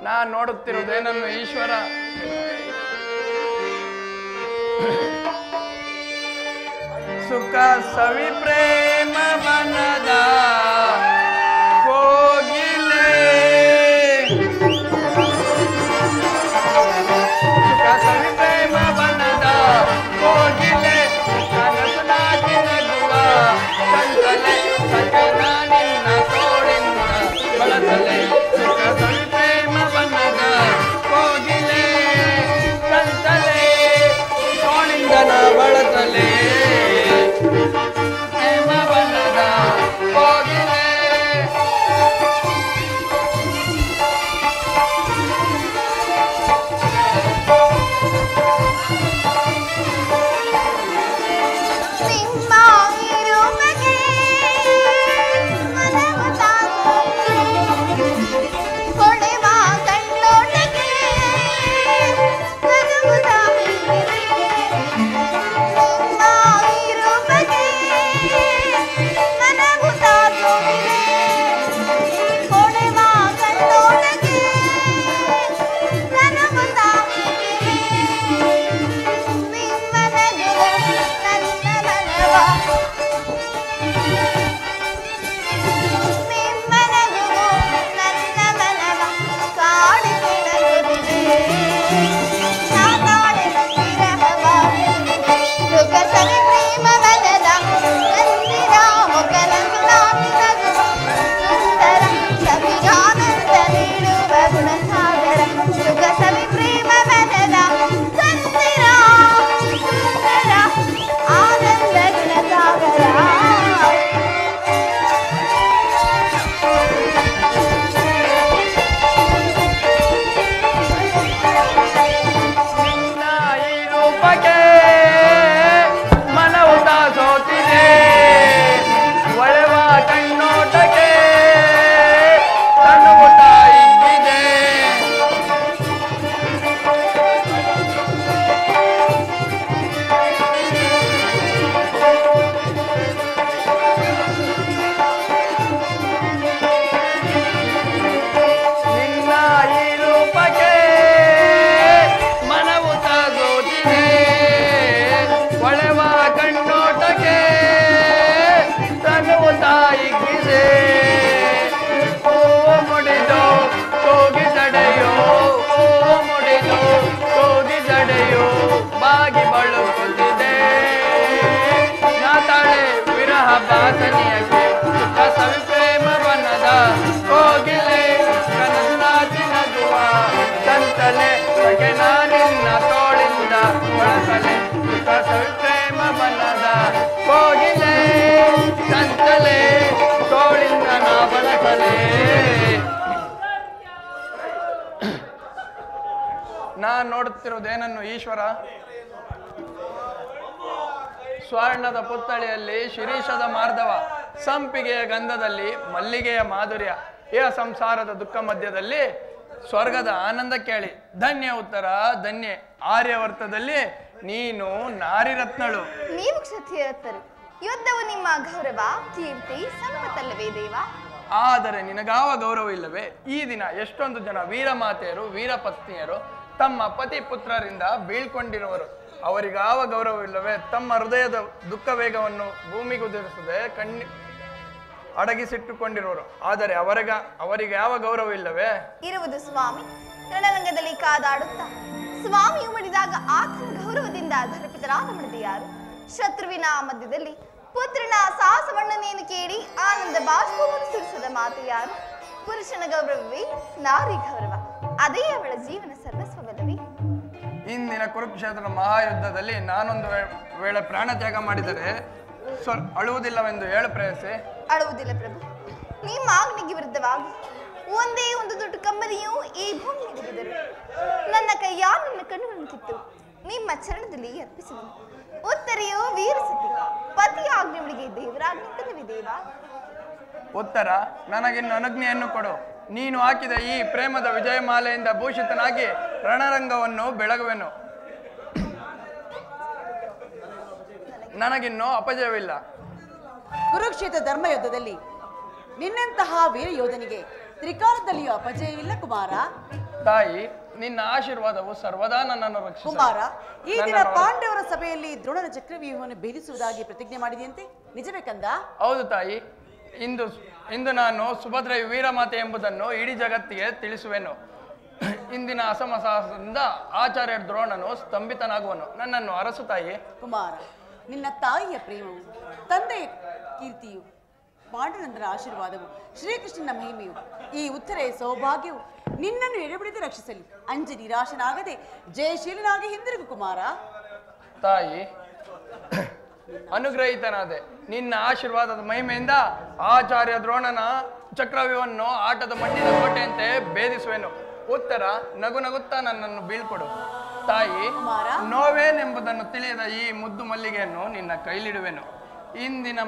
ನಾನು ನೋಡುತ್ತಿರುವುದೇನನ್ನು ಈಶ್ವರ ಸುಖ ಸವಿ ಪ್ರೇಮ ಬನದ ಕೋಗಿಲೆ, ಸುಖ ಸವಿ ಪ್ರೇಮ ಬನದ ಕೋಗಿಲೆ, ಕನಸು ನಾಚಿ ನಗುವ ಕಂತಲೆ, ಸಜನ ನಿನ್ನ ತೋಳಿಂದ ಬಳಸಲೆ. ಸುಖ ಸವಿ ಪ್ರೇಮ ಬನದ ಕೋಗಿಲೆ, ಕಂತಲೆ ತೋಳಿಂದ ಬಳಸಲೆ. ನಾನು ನೋಡುತ್ತಿರುವುದೇನನ್ನು ಈಶ್ವರ? ಸ್ವರ್ಣದ ಪುತ್ಥಳಿಯಲ್ಲಿ ಶಿರೀಷದ ಮಾರ್ಧವ, ಸಂಪಿಗೆಯ ಗಂಧದಲ್ಲಿ ಮಲ್ಲಿಗೆಯ ಮಾಧುರ್ಯ, ಈ ಸಂಸಾರದ ದುಃಖ ಮಧ್ಯದಲ್ಲಿ ಸ್ವರ್ಗದ ಆನಂದ ಕೇಳಿ. ಧನ್ಯ ಉತ್ತರ, ಧನ್ಯ. ಆರ್ಯವರ್ತದಲ್ಲಿ ನೀನು ನಾರಿರತ್ನಳು, ನೀವು ಕ್ಷತ್ರಿಯರತ್ನರು. ಯುದ್ಧವು ನಿಮ್ಮ ಗೌರವ, ಕೀರ್ತಿ, ಸಂಪತ್ತಲ್ಲವೇ ದೇವ? ಆದರೆ ನಿನಗಾವ ಗೌರವ ಇಲ್ಲವೇ? ಈ ದಿನ ಎಷ್ಟೊಂದು ಜನ ವೀರಮಾತೆಯರು ವೀರಪತ್ನಿಯರು ತಮ್ಮ ಪತಿ ಪುತ್ರರಿಂದ ಬೀಳ್ಕೊಂಡಿರುವರು. ಅವರಿಗಾವ ಗೌರವವಿಲ್ಲವೇ? ತಮ್ಮ ಹೃದಯದ ದುಃಖ ವೇಗವನ್ನು ಭೂಮಿಗುದಿರಿಸದೆ ಅಡಗಿಸಿಟ್ಟುಕೊಂಡಿರುವರು. ಆದರೆ ಅವರಿಗೆ ಯಾವ ಗೌರವವಿಲ್ಲವೇ? ಇರುವುದು ಸ್ವಾಮಿ. ರಣರಂಗದಲ್ಲಿ ಕಾದಾಡುತ್ತಾ ಸ್ವಾಮಿಯು ಮಡಿದಾಗ ಆತನ ಗೌರವದಿಂದ ಧರ್ಪಿತರಾದ ಮಡಿದ ಯಾರು? ಶತ್ರುವಿನ ಮಧ್ಯದಲ್ಲಿ ಪುತ್ರನ ಸಾಹಸವಣ್ಣನೇನು ಕೇಳಿ ಆನಂದ ಬಾಷ್ಪವನ್ನು ಸುರಿಸದ ಮಾತು ಯಾರು? ಪುರುಷನ ಗೌರವವೇ ನಾರಿ ಗೌರವ. ಅದೇ ಅವಳ ಜೀವನ ಸರ್ವಸ್ವವಲ್ಲವೇ? ಇಂದಿನ ಕುರುಕ್ಷೇತ್ರ ಮಹಾಯುದ್ಧದಲ್ಲಿ ನಾನೊಂದು ವೇಳೆ ಪ್ರಾಣ ತ್ಯಾಗ ಮಾಡಿದರೆ ಅಳುವುದಿಲ್ಲವೆಂದು ಹೇಳು ಪ್ರೇಯಸಿ. ಅಳುವುದಿಲ್ಲ ಪ್ರಭು. ನಿಮ್ಮ ಆಜ್ಞೆಗೆ ವಿರುದ್ಧವಾಗಿ ಒಂದೇ ಒಂದು ದೊಡ್ಡ ಕಂಬನಿಯು ಈ ಭೂಮಿ ಹಿಡಿದರು. ನನ್ನ ಕೈಯಾರು ನನ್ನ ಕಣ್ಣುಗಳನ್ನು ಕಿತ್ತು ನಿಮ್ಮ ಚರಣದಲ್ಲಿ ಅರ್ಪಿಸುವನು. ಉತ್ತರೆಯೋ ವೀರಸತಿ, ಪತಿ ಆಜ್ಞೆಗಳಿಗೆ ದೇವರಾಜ್ಞೆ ದೇವ. ಉತ್ತರ, ನನಗಿನ್ನು ಅನುಜ್ಞೆಯನ್ನು ಕೊಡು. ನೀನು ಹಾಕಿದ ಈ ಪ್ರೇಮದ ವಿಜಯಮಾಲೆಯಿಂದ ಭೂಷಿತನಾಗಿ ರಣರಂಗವನ್ನು ಬೆಳಗುವೆನು. ನನಗಿನ್ನೂ ಅಪಜಯವಿಲ್ಲ. ಕುರುಕ್ಷೇತ್ರ ಧರ್ಮಯುದ್ಧದಲ್ಲಿ ನಿನ್ನಂತಹ ವೀರ ಯೋಧನಿಗೆ ತ್ರಿಕಾಲದಲ್ಲಿಯೂ ಅಪಜಯವಿಲ್ಲ ಕುಮಾರ. ತಾಯಿ, ನಿನ್ನ ಆಶೀರ್ವಾದವು ಸರ್ವದಾ ನನ್ನನ್ನು ರಕ್ಷಿಸು. ಕುಮಾರ, ಈ ದಿನ ಪಾಂಡವರ ಸಭೆಯಲ್ಲಿ ದ್ರೋಣನ ಚಕ್ರವ್ಯೂಹವನ್ನು ಭೇದಿಸುವುದಾಗಿ ಪ್ರತಿಜ್ಞೆ ಮಾಡಿದೆಯಂತೆ, ನಿಜವೇ ಕಂದ? ಹೌದು ತಾಯಿ. ಇಂದು ನಾನು ಸುಭದ್ರೆಯ ವೀರಮಾತೆ ಎಂಬುದನ್ನು ಇಡೀ ಜಗತ್ತಿಗೆ ತಿಳಿಸುವೆನು. ಇಂದಿನ ಅಸಮಸಾಹಸದಿಂದ ಆಚಾರ್ಯ ದ್ರೋಣನು ಸ್ತಂಭಿತನಾಗುವನು. ನನ್ನನ್ನು ಅರಸು ತಾಯಿ. ಕುಮಾರ, ನಿನ್ನ ತಾಯಿಯ ಪ್ರೇಮವು, ತಂದೆಯ ಕೀರ್ತಿಯು, ಪಾಂಡುನಂದನ ಆಶೀರ್ವಾದವು, ಶ್ರೀಕೃಷ್ಣನ ಮಹಿಮೆಯು, ಈ ಉತ್ತರೆಯ ಸೌಭಾಗ್ಯವು ನಿನ್ನನ್ನು ಎಡೆಬಿಡದೆ ರಕ್ಷಿಸಲಿ. ಅಂಜಿ ನಿರಾಶನಾಗದೆ ಜಯಶೀಲನಾಗಿ ಹಿಂದಿರುಗು ಕುಮಾರ. ತಾಯಿ, ಅನುಗ್ರಹಿತನಾದೆ. ನಿನ್ನ ಆಶೀರ್ವಾದದ ಮಹಿಮೆಯಿಂದ ಆಚಾರ್ಯ ದ್ರೋಣನ ಚಕ್ರವ್ಯೂಹವನ್ನು ಆಟದ ಮಣ್ಣಿನ ಕೋಟೆಯಂತೆ ಭೇದಿಸುವೆನು. ಉತ್ತರ, ನಗು ನಗುತ್ತಾ ನನ್ನನ್ನು ಬೀಳ್ಕೊಡು. ತಾಯಿ, ನೋವೇನೆಂಬುದನ್ನು ತಿಳಿಯದ ಈ ಮುದ್ದು ಮಲ್ಲಿಗೆಯನ್ನು ನಿನ್ನ ಕೈಲಿಡುವೆನು. ಇಂದಿನ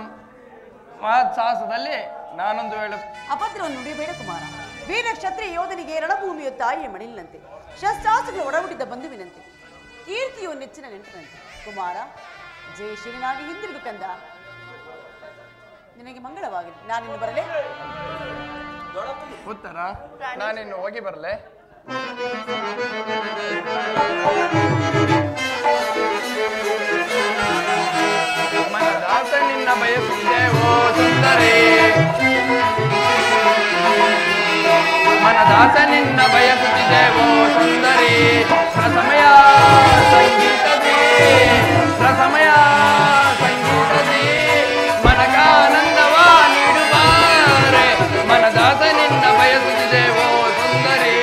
ಮಹತ್ ಸಾಹಸದಲ್ಲಿ ನಾನೊಂದು ವೇಳೆ ಅಪತ್ರವನ್ನು ನುಡಿಯಬೇಡ ಕುಮಾರ. ವೀರ ಕ್ಷತ್ರಿಯ ಯೋಧನಿಗೆ ರಣಭೂಮಿಯು ತಾಯಿಯ ಮಡಿಲಿನಂತೆ, ಶಸ್ತ್ರಾಸ್ತ್ರಗಳು ಒಡಹುಟ್ಟಿದ್ದ ಬಂಧುವಿನಂತೆ, ಕೀರ್ತಿಯು ನೆಚ್ಚಿನ ನೆಂಟನಂತೆ. ಕುಮಾರ, ಜಯಶೀಲನಾಗಿ ಹಿಂದಿರುಗು ಕಂದ. ನಿನಗೆ ಮಂಗಳವಾಗಲಿ. ನಾನಿನ್ನು ಬರಲೇ? ಉತ್ತರ, ನಾನಿನ್ನು ಹೋಗಿ ಬರಲೇ? ಮನದಾಸ ನಿನ್ನ ಬಯಸುತ್ತಿದೆ ಓ ಸುಂದರಿ, ಮನದಾಸ ನಿನ್ನ ಬಯಸುತ್ತಿದೆ ಓ ಸುಂದರಿ. ರಸಮಯ ಸಂಗೀತದಿ, ರಸಮಯ ಸಂಗೀತದಿ ಮನಗಾನಂದವ ನೀಡುವಾರೆ. ಮನದಾಸ ನಿನ್ನ ಬಯಸುತ್ತಿದೆ ಓ ಸುಂದರಿ.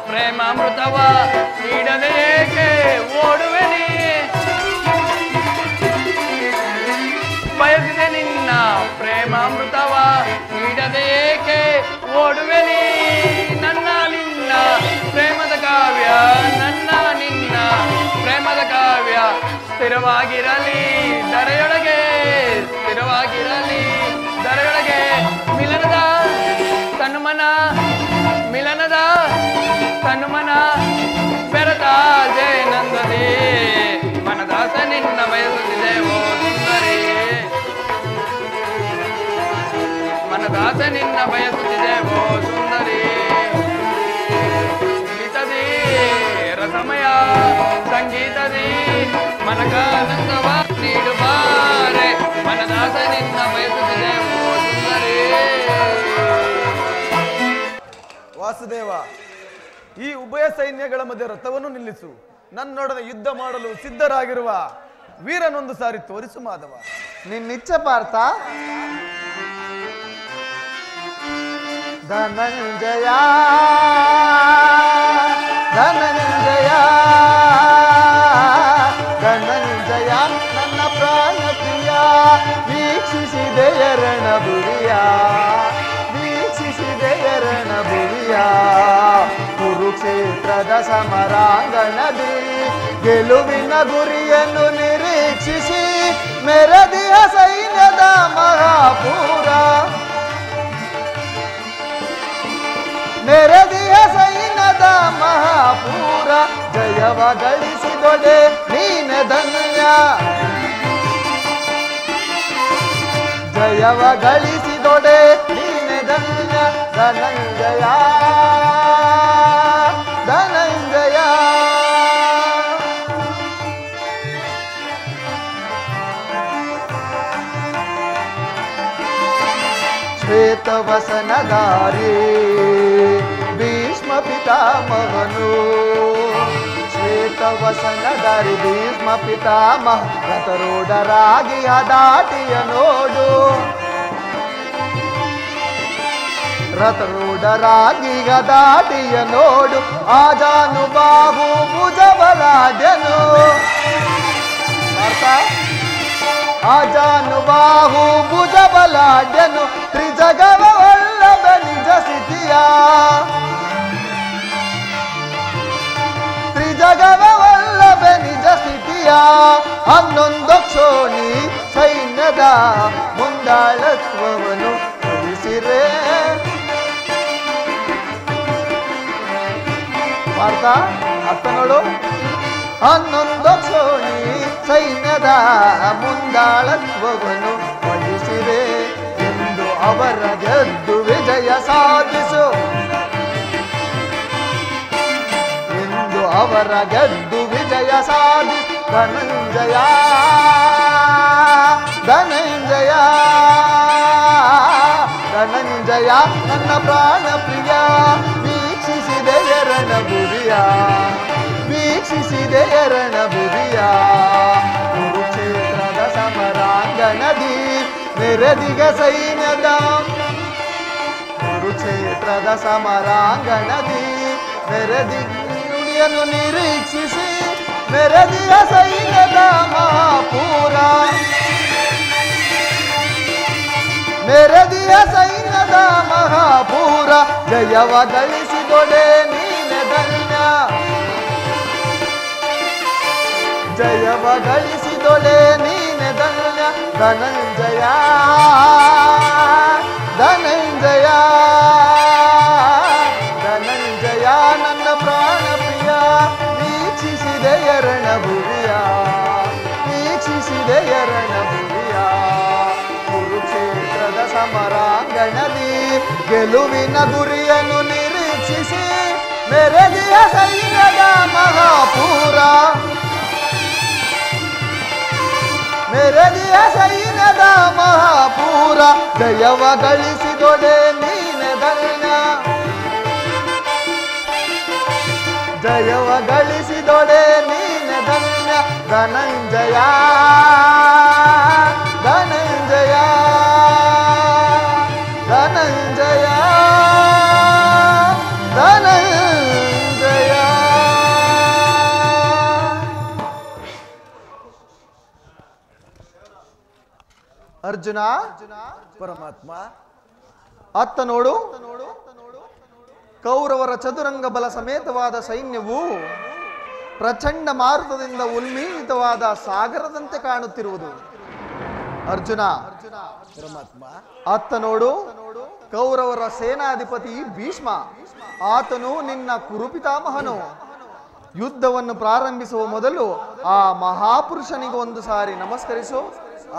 ಪ್ರೇಮಾಮೃತವ ನೀಡದೆ ಏಕೆ ಓಡುವೆನಿ, ಬಯಸಿದೆ ನಿನ್ನ ಪ್ರೇಮಾಮೃತವ ನೀಡದೆ ಏಕೆ ಓಡುವೆನಿ. ನನ್ನ ನಿನ್ನ ಪ್ರೇಮದ ಕಾವ್ಯ, ನನ್ನ ನಿನ್ನ ಪ್ರೇಮದ ಕಾವ್ಯ ಸ್ಥಿರವಾಗಿರಲಿ ಧರೆಯೊಳಗೆ, ಸ್ಥಿರವಾಗಿರಲಿ ಧರೆಯೊಳಗೆ. ಮಿಲನದ ತನುಮನ, ಮಿಲನದ ತನುಮನ ಬೆರತ ಜಯನಂದದಿ. ಮನದಾಸ ನಿನ್ನ ಬಯಸುತ್ತಿದೆ ಓ ಸುಂದರಿ, ಮನದಾಸ ನಿನ್ನ ಬಯಸುತ್ತಿದೆ ಓ ಸುಂದರಿ. ಗೀತದಿ ರಸಮಯ ಸಂಗೀತದಿ ಮನಗಾನಂದವ ನೀಡುವಾರೆ. ಮನದಾಸ ನಿನ್ನ ಬಯಸುತ್ತಿದೆ ಓ ಸುಂದರಿ. ವಾಸುದೇವ, ಈ ಉಭಯ ಸೈನ್ಯಗಳ ಮಧ್ಯೆ ರಥವನ್ನು ನಿಲ್ಲಿಸು. ನನ್ನೊಡನೆ ಯುದ್ಧ ಮಾಡಲು ಸಿದ್ಧರಾಗಿರುವ ವೀರನೊಂದು ಸಾರಿ ತೋರಿಸು ಮಾಧವ. ನಿನ್ನಿಚ್ಛೆ ಪಾರ್ಥ. ಧನಂಜಯ ಧನಂಜಯ ಧನಂಜಯ ನನ್ನ ಪ್ರಾಣ ಪ್ರಿಯ ವೀಕ್ಷಿಸಿದೆಯ ರಣಭುವಿಯ ವೀಕ್ಷಿಸಿದೆಯ ರಣಭುವಿಯ ಕುರುಕ್ಷೇತ್ರದ ಸಮರಾಂಗಣದಿ ಗೆಲುವಿನ ಗುರಿಯನ್ನು ನಿರೀಕ್ಷಿಸಿ ಮೆರದಿಯ ಸೈನ್ಯದ ಮಹಾಪೂರ ಮೆರದಿಯ ಸೈನ್ಯದ ಮಹಾಪೂರ ಜಯವ ಗಳಿಸಿದೊಡೆ ನೀನೆ ಧನ್ಯ ಜಯವ ಗಳಿಸಿದೊಡೆ ನೀನೆ ಧನ್ಯ ಧನಂಜಯ ಧನಂಜಯ ಶ್ವೇತವಸನಧಾರಿ ಭೀಷ್ಮ ಪಿತಾಮಹನು ಶ್ವೇತವಸನಧಾರಿ ಭೀಷ್ಮ ಪಿತಾಮಹ ರಥರೂಢರಾಗಿ ದಾಟಿಯ ನೋಡು ರಥರೂಢರಾಗಿ ದಾಟಿಯ ನೋಡು ಆಜಾನುಬಾಹು ಭುಜಬಲಾಢ್ಯನು ಆಜಾನುಬಾಹು ಭುಜಬಲಾಢ್ಯನು ತ್ರಿಜಗವ ವಲ್ಲಭ ನಿಜ ಸ್ಥಿತಿಯ ತ್ರಿಜಗವ ವಲ್ಲಭ ನಿಜ ಸ್ಥಿತಿಯ ಹನ್ನೊಂದು ಕ್ಷೋಣಿ ಸೈನ್ಯದ ಮುಂದಾಳತ್ವವನ್ನು ತೋರಿಸಿರೆ ಭಾರತ ಅರ್ಥ ನೋಡು ಹನ್ನೊಂದು ಕ್ಷೋಣಿ ಸೈನ್ಯದ ಮುಂದಾಳತ್ವವನ್ನು ವಹಿಸಿದೆ ಎಂದು ಅವರ ಗೆದ್ದು ವಿಜಯ ಸಾಧಿಸು ಎಂದು ಅವರ ಗೆದ್ದು ವಿಜಯ ಸಾಧಿಸು ಧನಂಜಯ ಧನಂಜಯ ಧನಂಜಯ ನನ್ನ ಪ್ರಾಣ ಪ್ರಿಯ ವೀಕ್ಷಿಸಿದೆಯ ರಣಭುವಿಯ ವೀಕ್ಷಿಸಿದೆಯ ರಣಭುವಿಯ ಕುರುಕ್ಷೇತ್ರದ ಸಮರಾಂಗಣದಿ ನೆರೆದಿಗ ಸೈನ್ಯದ ಕುರುಕ್ಷೇತ್ರದ ಸಮರಾಂಗಣದಿ ನೆರೆದಿಯನ್ನು ನಿರೀಕ್ಷಿಸಿ ನೆರೆದಿಯ ಸೈನ್ಯದ ಮಹಾಪೂರ ನೆರೆದಿಯ ಸೈನ್ಯದ ಮಹಾಪೂರ ಜಯವ ಗಳಿಸಿದೊಡೆ ನೀನೆ ಧನ್ಯ ಜಯವ ಗಳಿಸಿದೊಡೆ ನೀನೆ ಧನ್ಯ ಧನಂಜಯ ಧನಂಜಯ ಧನಂಜಯ ನನ್ನ ಪ್ರಾಣ ಪ್ರಿಯ ವೀಕ್ಷಿಸಿದೆಯ ರಣಭುವಿಯ ವೀಕ್ಷಿಸಿದೆಯ ರಣಭುವಿಯ ಕುರುಕ್ಷೇತ್ರದ ಸಮರಾಂಗಣದಿ ಗೆಲುವಿನ ಗುರಿಯನ್ನು ನಿರೀಕ್ಷಿಸಿ ಮೆರದಿಯ ಸೈನ್ಯದ ಮಹಾಪೂರ ಮೆರದಿಯ ಸೈನ್ಯದ ಮಹಾಪೂರ ಜಯವ ಗಳಿಸಿದೊಡೆ ನೀನೆ ಧನ್ಯ ಜಯವ ಗಳಿಸಿದೊಡೆ ನೀನೆ ಧನ್ಯ ಧನಂಜಯ ಧನಂಜಯ ಧನಂಜಯ ಧನಂಜಯ ಅರ್ಜುನ ಪರಮಾತ್ಮ ಅತ್ತ ನೋಡು ಕೌರವರ ಚದುರಂಗ ಬಲ ಸಮೇತವಾದ ಸೈನ್ಯವು ಪ್ರಚಂಡ ಮಾರುತದಿಂದ ಉನ್ಮೀಲಿತವಾದ ಸಾಗರದಂತೆ ಕಾಣುತ್ತಿರುವುದು. ಅರ್ಜುನ ಪರಮಾತ್ಮ ಅತ್ತ ನೋಡು ಕೌರವರ ಸೇನಾಧಿಪತಿ ಭೀಷ್ಮ, ಆತನು ನಿನ್ನ ಕುರುಪಿತಾಮಹನು. ಯುದ್ಧವನ್ನು ಪ್ರಾರಂಭಿಸುವ ಮೊದಲು ಆ ಮಹಾಪುರುಷನಿಗೆ ಒಂದು ಸಾರಿ ನಮಸ್ಕರಿಸು.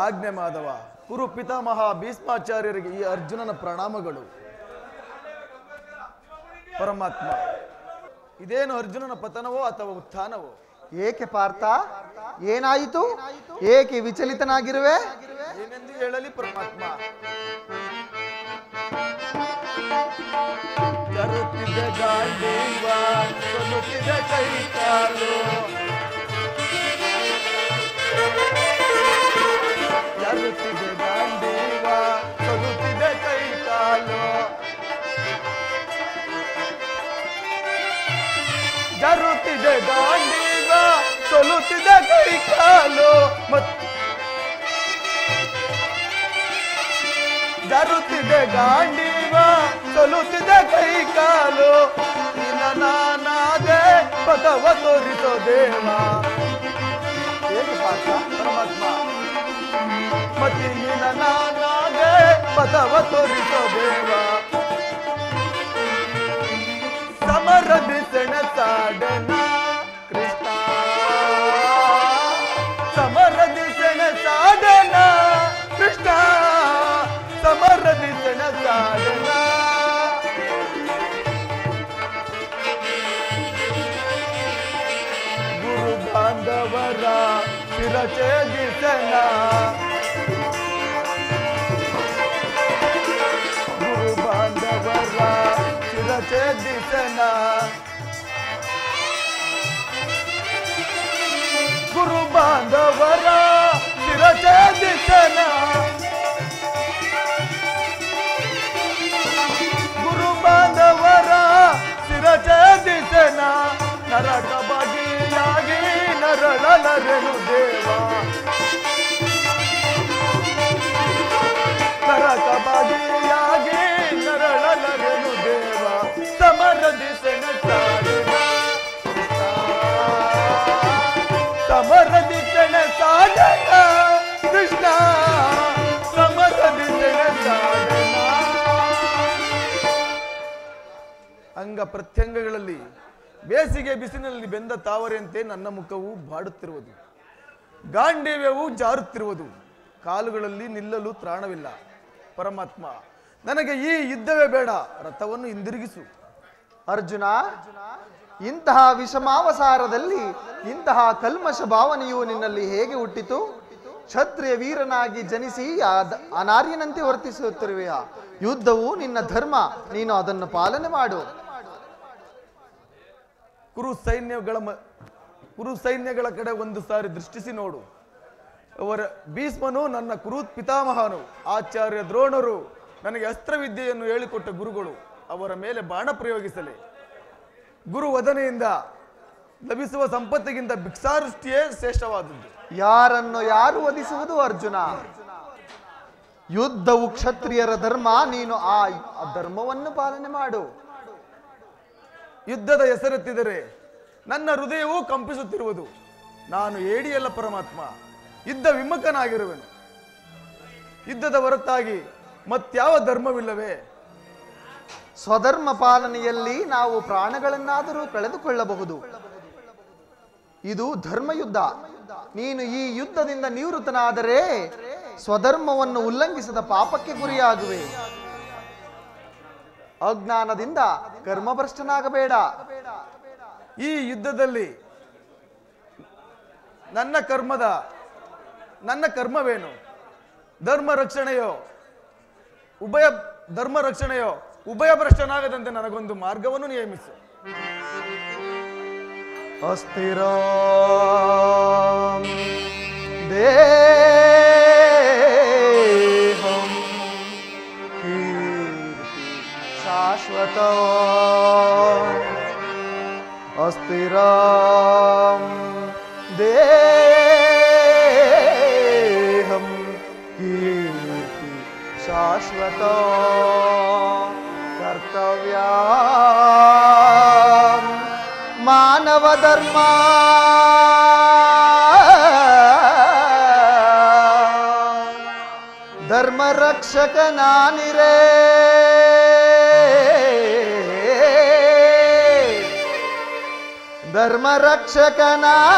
ಆಜ್ಞೆ ಮಾಧವ. ಕುರು ಪಿತಾಮಹ ಭೀಷ್ಮಾಚಾರ್ಯರಿಗೆ ಈ ಅರ್ಜುನನ ಪ್ರಣಾಮಗಳು. ಪರಮಾತ್ಮ, ಇದೇನು ಅರ್ಜುನನ ಪತನವೋ ಅಥವಾ ಉತ್ಥಾನವೋ? ಏಕೆ ಪಾರ್ಥ, ಏನಾಯಿತು? ಏಕೆ ವಿಚಲಿತನಾಗಿರುವೆ? ಏನೆಂದು ಹೇಳಲಿ ಪರಮಾತ್ಮ? ತರುತ್ತಿದೆ ಗಾಂಡೀವ, ಸೊಲುತ್ತಿದೆ ಕೈಕಾಲು, ತರುತ್ತಿದೆ ಗಾಂಡೀವ, ಸೊಲುತ್ತಿದೆ ಕೈಕಾಲು, ಜರುತ್ತಿದೆ ಗಾಂಡೀವ ಸೊಲುತ್ತಿದೆ ಕೈ ಕಾಲು ಜರುತ್ತಿದೆ ಗಾಂಡೀವ ಸೊಲುತ್ತಿದೆ ಕೈ ಕಾಲು ನಿನ್ನ ನಾನಾದೆ ಪದವ ತೋರಿಸೋ ದೇವ ಹೇಗೆ ಪಾರ್ಥ? ಪರಮಾತ್ಮ ಮತಿ ನಿನ್ನ ನಾನಾದೆ ಪದವ ತೋರಿಸೋ ದೇವ ಸಮರದಿ ಸೆಣಸಾಡನ ಕೃಷ್ಣ ಸಮರದಿ ಸೆಣಸಾಡನ ಕೃಷ್ಣ ಸಮರದಿ ಸೆಣಸಾಡನ ಗುರು ಬಾಂಧವರ ಶಿರಛೇದಿಸನ ಗುರು ಬಾಂಧವರ ಶಿರಛೇದಿಸನ ಗುರು ಬಾಂಧವರ ಶಿರಛೇದಿಸನ ಗುರು ಬಾಂಧವರ ಶಿರಛೇದಿಸನ ನರಕ ಬಗೆಯಾಗಿ ನರಳಲರೆನು ದೇವ ನರಕ ಬಗೆಯಾಗಿ ನರಳಲರೆನು ದೇವ ಸಮರದಿ ಸೆಣಸಾಡನ ಸಮರದಿ ಸೆಣಸಾಡನ ಕೃಷ್ಣ ಸಮರದಿ ಸೆಣಸಾಡನ ಅಂಗ ಪ್ರತ್ಯಂಗಗಳಲ್ಲಿ ಬೇಸಿಗೆ ಬಿಸಿಲಿನಲ್ಲಿ ಬೆಂದ ತಾವರೆಯಂತೆ ನನ್ನ ಮುಖವು ಬಾಡುತ್ತಿರುವುದು ಗಾಂಡೀವ್ಯವು ಜಾರುತ್ತಿರುವುದು ಕಾಲುಗಳಲ್ಲಿ ನಿಲ್ಲಲು ತ್ರಾಣವಿಲ್ಲ ಪರಮಾತ್ಮ ನನಗೆ ಈ ಯುದ್ಧವೇ ಬೇಡ ರಥವನ್ನು ಹಿಂದಿರುಗಿಸು ಅರ್ಜುನ, ಇಂತಹ ವಿಷಮಾವಸಾರದಲ್ಲಿ ಇಂತಹ ಕಲ್ಮಶ ಭಾವನೆಯು ನಿನ್ನಲ್ಲಿ ಹೇಗೆ ಹುಟ್ಟಿತು? ಕ್ಷತ್ರಿಯ ವೀರನಾಗಿ ಜನಿಸಿ ಅನಾರ್ಯನಂತೆ ವರ್ತಿಸುತ್ತಿರುವೆಯ. ಯುದ್ಧವು ನಿನ್ನ ಧರ್ಮ, ನೀನು ಅದನ್ನು ಪಾಲನೆ ಮಾಡು. ಕುರು ಸೈನ್ಯಗಳ ಕಡೆ ಒಂದು ಸಾರಿ ದೃಷ್ಟಿಸಿ ನೋಡು. ಅವರ ಭೀಷ್ಮನು ನನ್ನ ಕುರು ಪಿತಾಮಹನು, ಆಚಾರ್ಯ ದ್ರೋಣರು ನನಗೆ ಅಸ್ತ್ರವಿದ್ಯೆಯನ್ನು ಹೇಳಿಕೊಟ್ಟ ಗುರುಗಳು. ಅವರ ಮೇಲೆ ಬಾಣ ಪ್ರಯೋಗಿಸಲಿ. ಗುರು ವದನೆಯಿಂದ ಲಭಿಸುವ ಸಂಪತ್ತಿಗಿಂತ ಭಿಕ್ಷಾವೃಷ್ಟಿಯೇ ಶ್ರೇಷ್ಠವಾದದ್ದು. ಯಾರನ್ನು ಯಾರು ವಧಿಸುವುದು ಅರ್ಜುನ? ಯುದ್ಧವು ಕ್ಷತ್ರಿಯರ ಧರ್ಮ, ನೀನು ಆ ಧರ್ಮವನ್ನು ಪಾಲನೆ ಮಾಡು. ಯುದ್ಧದ ಹೆಸರೆತ್ತಿದರೆ ನನ್ನ ಹೃದಯವೂ ಕಂಪಿಸುತ್ತಿರುವುದು. ನಾನು ಏಡಿಯಲ್ಲ ಪರಮಾತ್ಮ, ಯುದ್ಧ ವಿಮುಖನಾಗಿರುವೆನು. ಯುದ್ಧದ ಹೊರತಾಗಿ ಮತ್ಯಾವ ಧರ್ಮವಿಲ್ಲವೇ? ಸ್ವಧರ್ಮ ಪಾಲನೆಯಲ್ಲಿ ನಾವು ಪ್ರಾಣಗಳನ್ನಾದರೂ ಕಳೆದುಕೊಳ್ಳಬಹುದು. ಇದು ಧರ್ಮಯುದ್ಧ. ನೀನು ಈ ಯುದ್ಧದಿಂದ ನಿವೃತ್ತನಾದರೆ ಸ್ವಧರ್ಮವನ್ನು ಉಲ್ಲಂಘಿಸದ ಪಾಪಕ್ಕೆ ಗುರಿಯಾಗುವೆ. ಅಜ್ಞಾನದಿಂದ ಕರ್ಮಭ್ರಷ್ಟನಾಗಬೇಡ. ಈ ಯುದ್ಧದಲ್ಲಿ ನನ್ನ ಕರ್ಮವೇನು? ಧರ್ಮ ರಕ್ಷಣೆಯೋ ಉಭಯ ಭ್ರಷ್ಟನಾಗದಂತೆ ನನಗೊಂದು ಮಾರ್ಗವನ್ನು ನಿಯಮಿಸು. ಅಸ್ಥಿರ ದೇಹಂ ಕೀರ್ತಿ ಶಾಶ್ವತ ಅಸ್ಥಿರ ದೇಹಂ ಕೀರ್ತಿ ಶಾಶ್ವತ ಕರ್ತವ್ಯ ಮಾನವ ಧರ್ಮ ಧರ್ಮ ರಕ್ಷಕ ನಾನಿರೇ ಧರ್ಮ ರಕ್ಷಕ ನಾನಿರೇ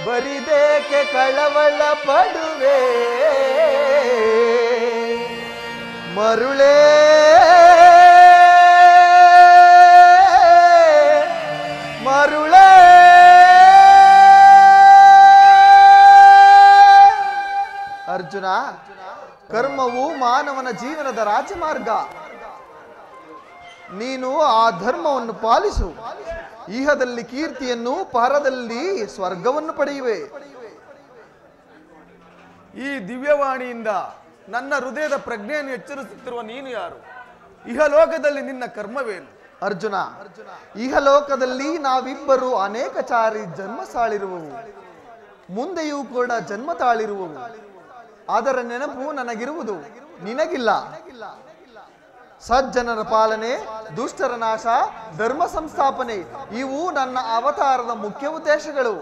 ಬರಿದೇಕೆ ಕಳವಳ ಪಡುವೆ ಮರುಳೇ ಮರುಳೇ ಅರ್ಜುನ, ಕರ್ಮವು ಮಾನವನ ಜೀವನದ ರಾಜಮಾರ್ಗ. ನೀನು ಆ ಧರ್ಮವನ್ನು ಪಾಲಿಸು. ಇಹದಲ್ಲಿ ಕೀರ್ತಿಯನ್ನು, ಪರದಲ್ಲಿ ಸ್ವರ್ಗವನ್ನು ಪಡೆಯುವೆ. ಈ ದಿವ್ಯವಾಣಿಯಿಂದ ನನ್ನ ಹೃದಯದ ಪ್ರಜ್ಞೆಯನ್ನು ಎಚ್ಚರಿಸುತ್ತಿರುವ ನೀನು ಯಾರು? ಇಹಲೋಕದಲ್ಲಿ ನಿನ್ನ ಕರ್ಮವೇನು? ಅರ್ಜುನ, ಇಹಲೋಕದಲ್ಲಿ ನಾವಿಬ್ಬರು ಅನೇಕ ಚಾರಿ ಜನ್ಮ ತಾಳಿರುವವು, ಮುಂದೆಯೂ ಕೂಡ ಜನ್ಮ ತಾಳಿರುವವು. ಅದರ ನೆನಪು ನನಗಿರುವುದು, ನಿನಗಿಲ್ಲ. ಸಜ್ಜನರ ಪಾಲನೆ, ದುಷ್ಟರ ನಾಶ, ಧರ್ಮ ಸಂಸ್ಥಾಪನೆ ಇವು ನನ್ನ ಅವತಾರದ ಮುಖ್ಯ ಉದ್ದೇಶಗಳು.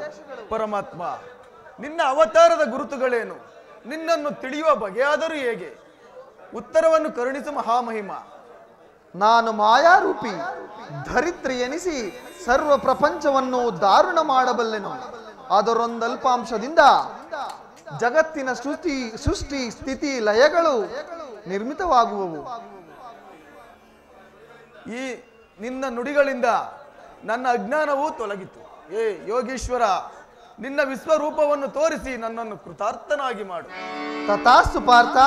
ಪರಮಾತ್ಮ, ನಿನ್ನ ಅವತಾರದ ಗುರುತುಗಳೇನು? ನಿನ್ನನ್ನು ತಿಳಿಯುವ ಬಗೆಯಾದರೂ ಹೇಗೆ? ಉತ್ತರವನ್ನು ಕರುಣಿಸು ಮಹಾಮಹಿಮ. ನಾನು ಮಾಯಾರೂಪಿ, ಧರಿತ್ರಿ ಎನಿಸಿ ಸರ್ವ ಪ್ರಪಂಚವನ್ನು ದಾರುಣ ಮಾಡಬಲ್ಲೆನು. ಅದರೊಂದಲ್ಪಾಂಶದಿಂದ ಜಗತ್ತಿನ ಸೃಷ್ಟಿ ಸ್ಥಿತಿ ಲಯಗಳು ನಿರ್ಮಿತವಾಗುವವು. ಈ ನಿನ್ನ ನುಡಿಗಳಿಂದ ನನ್ನ ಅಜ್ಞಾನವೂ ತೊಲಗಿತು. ಏ ಯೋಗೀಶ್ವರ, ನಿನ್ನ ವಿಶ್ವರೂಪವನ್ನು ತೋರಿಸಿ ನನ್ನನ್ನು ಕೃತಾರ್ಥನಾಗಿ ಮಾಡು. ತಥಾಸ್ತು ಪಾರ್ಥ.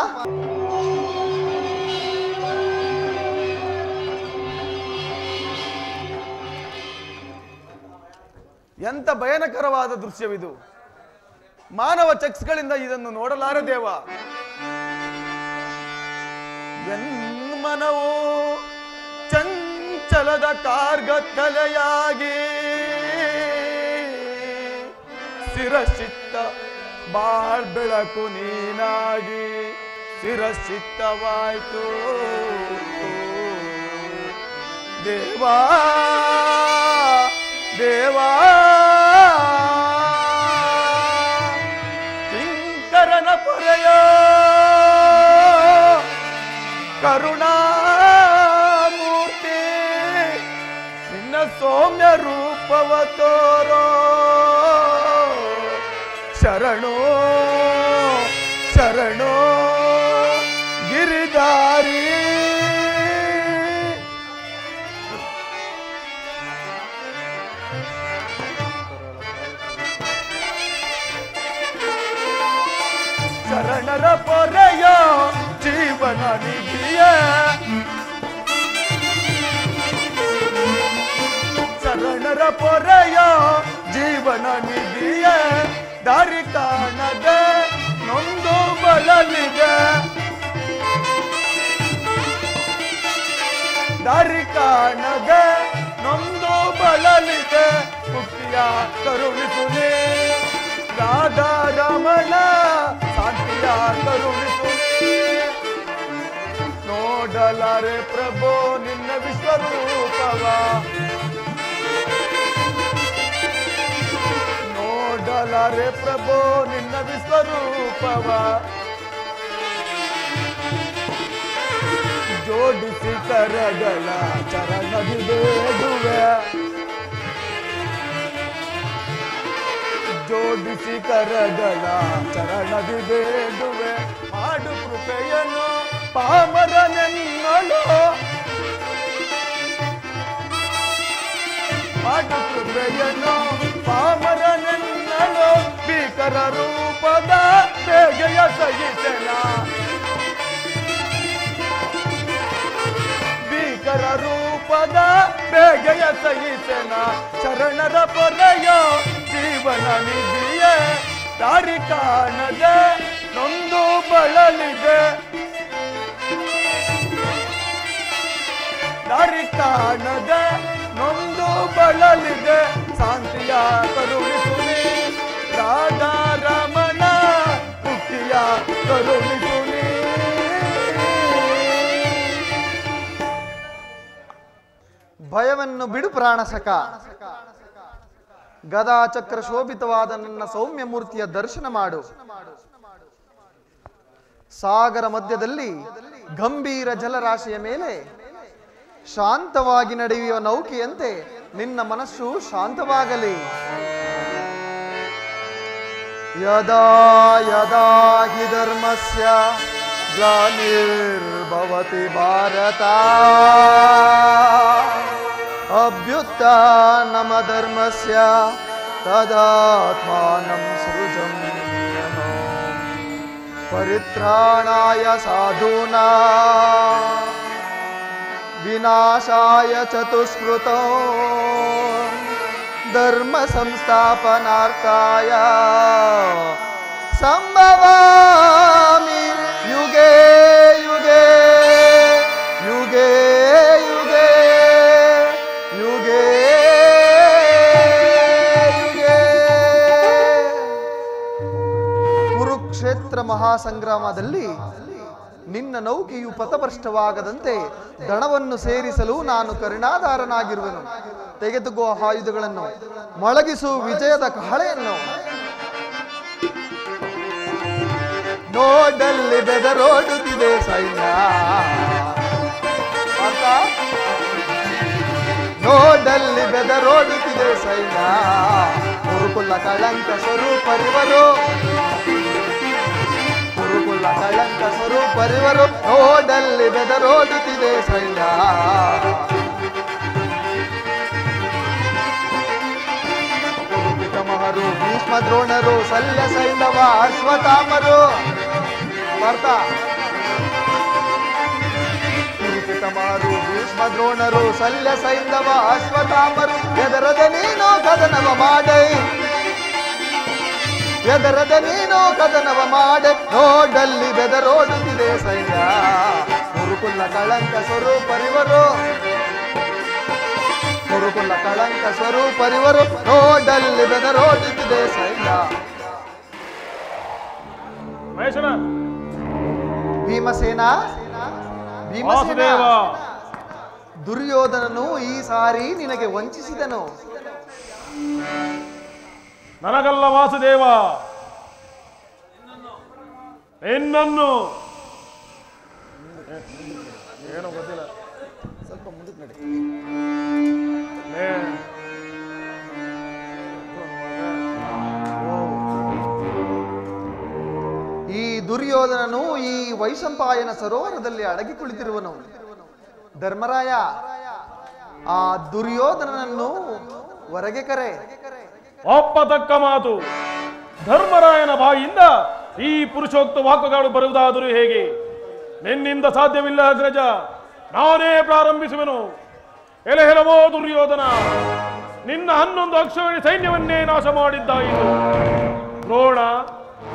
ಎಂಥ ಭಯಾನಕರವಾದ ದೃಶ್ಯವಿದು! ಮಾನವ ಚಕ್ಷುಗಳಿಂದ ಇದನ್ನು ನೋಡಲಾರ ದೇವ. ಮನವೋ ಚಂಚಲದ ಕಾರ್ಗತ್ತಲೆಯಾಗಿ ಶಿರಸಿತ್ತ ಬಾಳ್ಬೆಳಕು ನೀನಾಗಿ ಶಿರಸಿತ್ತವಾಯ್ತು ದೇವಾ ದೇವಾ. ಕಿಂಕರನ ಪೊರೆಯ ಕರುಣಾಮೂರ್ತಿ, ನಿನ್ನ ಸೌಮ್ಯ ರೂಪವ ತೋರೋ. ಶರಣೋ ಶರಣೋ ಗಿರಿಧಾರಿ. ಶರಣರ ಪೊರೆಯ ಜೀವನ ನಿಧಿಯ, ಶರಣರ ಪೊರೆಯ ಜೀವನ ನಿಧಿಯ, ದಾರಿ ಕಾಣದೆ ನೊಂದು ಬಳಲಿದೆ, ದಾರಿ ಕಾಣದೆ ನೊಂದು ಬಳಲಿದೆ. ಮುಕ್ತಿಯ ಕರುಣಿಸುನೆ ರಾಧಾ ರಮಣ, ಶಾಂತಿಯ ಕರುಣಿಸುನೆ. ನೋಡಲಾರೆ ಪ್ರಭು ನಿನ್ನ ವಿಶ್ವರೂಪವ, ನೋಡಲಾರೆ ಪ್ರಭು ನಿನ್ನ ವಿಶ್ವರೂಪವ. ಜೋಡಿಸಿ ಕರಗಳ ಚರಣದಿ ಬೇಡುವೆ, ಜೋಡಿಸಿ ಕರಗಳ ಚರಣದಿ ಬೇಡುವೆ. ಮಾಡು ಕೃಪೆಯನ್ನು ಪಾಮರನೆನ್ನಲು, ಮಾಡು ಕೃಪೆಯನ್ನು ಪಾಮರನೆನ್ನಲು. ಭೀಕರ ರೂಪದ ಬೇಗೆಯ ಸಹಿಸನ, ಭೀಕರ ರೂಪದ ಬೇಗೆಯ ಸಹಿಸನ. ಶರಣರ ಪೊರೆಯ ಜೀವನ ನಿಧಿಯೇ, ದಾರಿ ಕಾಣದೆ ನೊಂದು ಬಳಲಿದೆ, ದಾರಿ ಕಾಣದೆ ನೊಂದು ಬಳಲಿದೆ. ಶಾಂತಿಯ ಕರುಣಿಸುನಿ ರಾಧಾ ರಮಣ, ಮುಕ್ತಿಯ ಕರುಣಿಸುನಿ. ಭಯವನ್ನು ಬಿಡು ಪ್ರಾಣಸಕ. ಗದಾಚಕ್ರ ಶೋಭಿತವಾದ ನನ್ನ ಸೌಮ್ಯ ಮೂರ್ತಿಯ ದರ್ಶನ ಮಾಡು. ಸಾಗರ ಮಧ್ಯದಲ್ಲಿ ಗಂಭೀರ ಜಲರಾಶಿಯ ಮೇಲೆ ಶಾಂತವಾಗಿ ನಡೆಯುವ ನೌಕೆಯಂತೆ ನಿನ್ನ ಮನಸ್ಸು ಶಾಂತವಾಗಲಿ. ಯದಾ ಯದಾ ಹಿ ಧರ್ಮಸ್ಯ ಗ್ಲಾನಿರ್ಭವತಿ ಭಾರತ, ಅಭ್ಯುತ್ಥಾನಮ ಧರ್ಮಸ್ಯ ತದಾತ್ಮಾನಂ ಸೃಜಮ್ಯನೋ. ಪರಿತ್ರಾಣಾಯ ಸಾಧೂನಾಂ ವಿನಾಶಾಯ ಚತುಷ್ಕೃತೋ, ಧರ್ಮ ಸಂಸ್ಥಾಪನಾರ್ಥಾಯ ಸಂಭವಾಮಿ ಯುಗೇ ಯುಗೇ ಯುಗೇ ಮಹಾಸಂಗ್ರಾಮದಲ್ಲಿ ನಿನ್ನ ನೌಕೆಯು ಪಥಭ್ರಷ್ಟವಾಗದಂತೆ ದಣವನ್ನು ಸೇರಿಸಲು ನಾನು ಕರುಣಾಧಾರನಾಗಿರುವೆನು. ತೆಗೆದುಕೋ ಆಯುಧಗಳನ್ನು, ಮೊಳಗಿಸು ವಿಜಯದ ಕಹಳೆಯನ್ನು. ನೋಡಲ್ಲಿ ಬೆದರೋಡುತ್ತಿದೆ ಸೈನ್ಯ, ನೋಡಲ್ಲಿ ಬೆದರೋಡುತ್ತಿದೆ ಸೈನ್ಯ. ಕುರುಕುಲ ಕಳಂಕ ಸ್ವರೂಪರಿವರು, ಕುರುಕುಲ ಕಳಂಕ ಸ್ವರೂಪರಿವರು. ನೋಡಲ್ಲಿ ಬೆದರೋಡುತ್ತಿದೆ ಸೈನ್ಯ. ಪಿತಾಮಹರು, ಭೀಷ್ಮ ದ್ರೋಣರು, ಶಲ್ಯ ಸೈಂಧವ, ಅಶ್ವತ್ಥಾಮರು ಬರ್ತಾ. ಪಿತಾಮಹರು, ಭೀಷ್ಮ ದ್ರೋಣರು, ಶಲ್ಯ ಸೈಂಧವ, ಅಶ್ವತ್ಥಾಮರು. ಎದರದ ನೀನು ಕದನವ ಮಾಡೈ, ಎದರದ ನೀನು ಕದನವ ಮಾಡೆ. ನೋಡಲ್ಲಿ ಬೆದರೋಡುತ್ತಿದೆ ಸೈನ್ಯ. ಕುರುಕುಲ ಕಳಂಕ ಸ್ವರೂಪರಿವರು, ಕುರುಕುಲ ಕಳಂಕ ಸ್ವರೂಪರಿವರು. ನೋಡಲ್ಲಿ ಬೆದರೋಡುತ್ತಿದೆ ಸೈನ್ಯ. ಭೀಮಸೇನ, ಭೀಮಸೇನ, ದುರ್ಯೋಧನನು ಈ ಸಾರಿ ನಿನಗೆ ವಂಚಿಸಿದನು. ನನಗಲ್ಲ ವಾಸುದೇವ, ನಿನ್ನನ್ನು. ಏನೋ ಗೊತ್ತಿಲ್ಲ, ಸ್ವಲ್ಪ ಮುಂದಕ್ಕೆ ನಡಿ. ಈ ದುರ್ಯೋಧನನು ಈ ವೈಶಂಪಾಯನ ಸರೋವರದಲ್ಲಿ ಅಡಗಿ ಕುಳಿತಿರುವನು. ಧರ್ಮರಾಯ, ಆ ದುರ್ಯೋಧನನನ್ನು ಹೊರಗೆ ಕರೆ. ಒಪ್ಪತಕ್ಕ ಮಾತು. ಧರ್ಮರಾಯನ ಬಾಯಿಯಿಂದ ಈ ಪುರುಷೋಕ್ತ ವಾಕ್ಯಗಳು ಬರುವುದಾದರೂ ಹೇಗೆ? ನಿನ್ನಿಂದ ಸಾಧ್ಯವಿಲ್ಲ ಅಗ್ರಜ, ನಾನೇ ಪ್ರಾರಂಭಿಸುವೆನು. ಎಲೆಹೆಲವೋ ದುರ್ಯೋಧನ, ನಿನ್ನ 11 ಅಕ್ಷೋಹಿಣಿ ಸೈನ್ಯವನ್ನೇ ನಾಶ ಮಾಡಿದ್ದಾಯಿತು. ದ್ರೋಣ,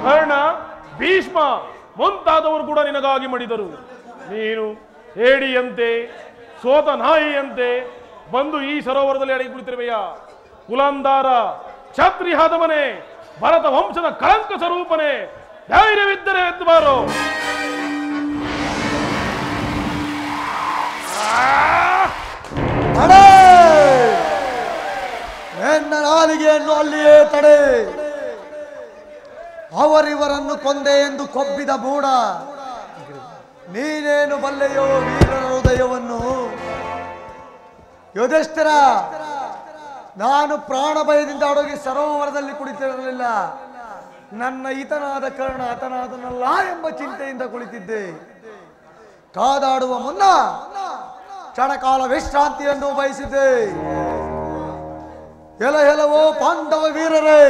ಕರ್ಣ, ಭೀಷ್ಮ ಮುಂತಾದವರು ಕೂಡ ನಿನಗಾಗಿ ಮಡಿದರು. ನೀನು ಹೇಡಿಯಂತೆ, ಸೋತ ನಾಯಿಯಂತೆ ಬಂದು ಈ ಸರೋವರದಲ್ಲಿ ಅಡಗಿ ಕುಳಿತಿರುವೆಯ? ಕುಲಂದಾರ, ಕ್ಷತ್ರಿಯಾದ ಮನೆ, ಭರತ ವಂಶದ ಕಳಂಕ ಸ್ವರೂಪನೆ, ಧೈರ್ಯವಿದ್ದರೆ ಎದ್ದು ಬಾರೋ. ತಡೆ, ನನ್ನ ನಾಲಿಗೆಯನ್ನು ಅಲ್ಲಿಯೇ ತಡೆ. ಅವರಿವರನ್ನು ಕೊಂದೆ ಎಂದು ಕೊಬ್ಬಿದ ಮೂಡ, ನೀನೇನು ಬಲ್ಲೆಯೋ ವೀರರ ಹೃದಯವನ್ನು? ಯುಧಿಷ್ಠಿರ, ನಾನು ಪ್ರಾಣ ಭಯದಿಂದ ಅಡಗಿ ಸರೋವರದಲ್ಲಿ ಕುಳಿತಿರಲಿಲ್ಲ. ನನ್ನ ಈತನಾದ ಕರ್ಣ ಆತನಾದನಲ್ಲ ಎಂಬ ಚಿಂತೆಯಿಂದ ಕುಳಿತಿದ್ದೆ. ಕಾದಾಡುವ ಮುನ್ನ ಕ್ಷಣಕಾಲ ವಿಶ್ರಾಂತಿಯನ್ನು ಬಯಸಿದ್ದೆ. ಎಲವೋ ಪಾಂಡವ ವೀರರೇ,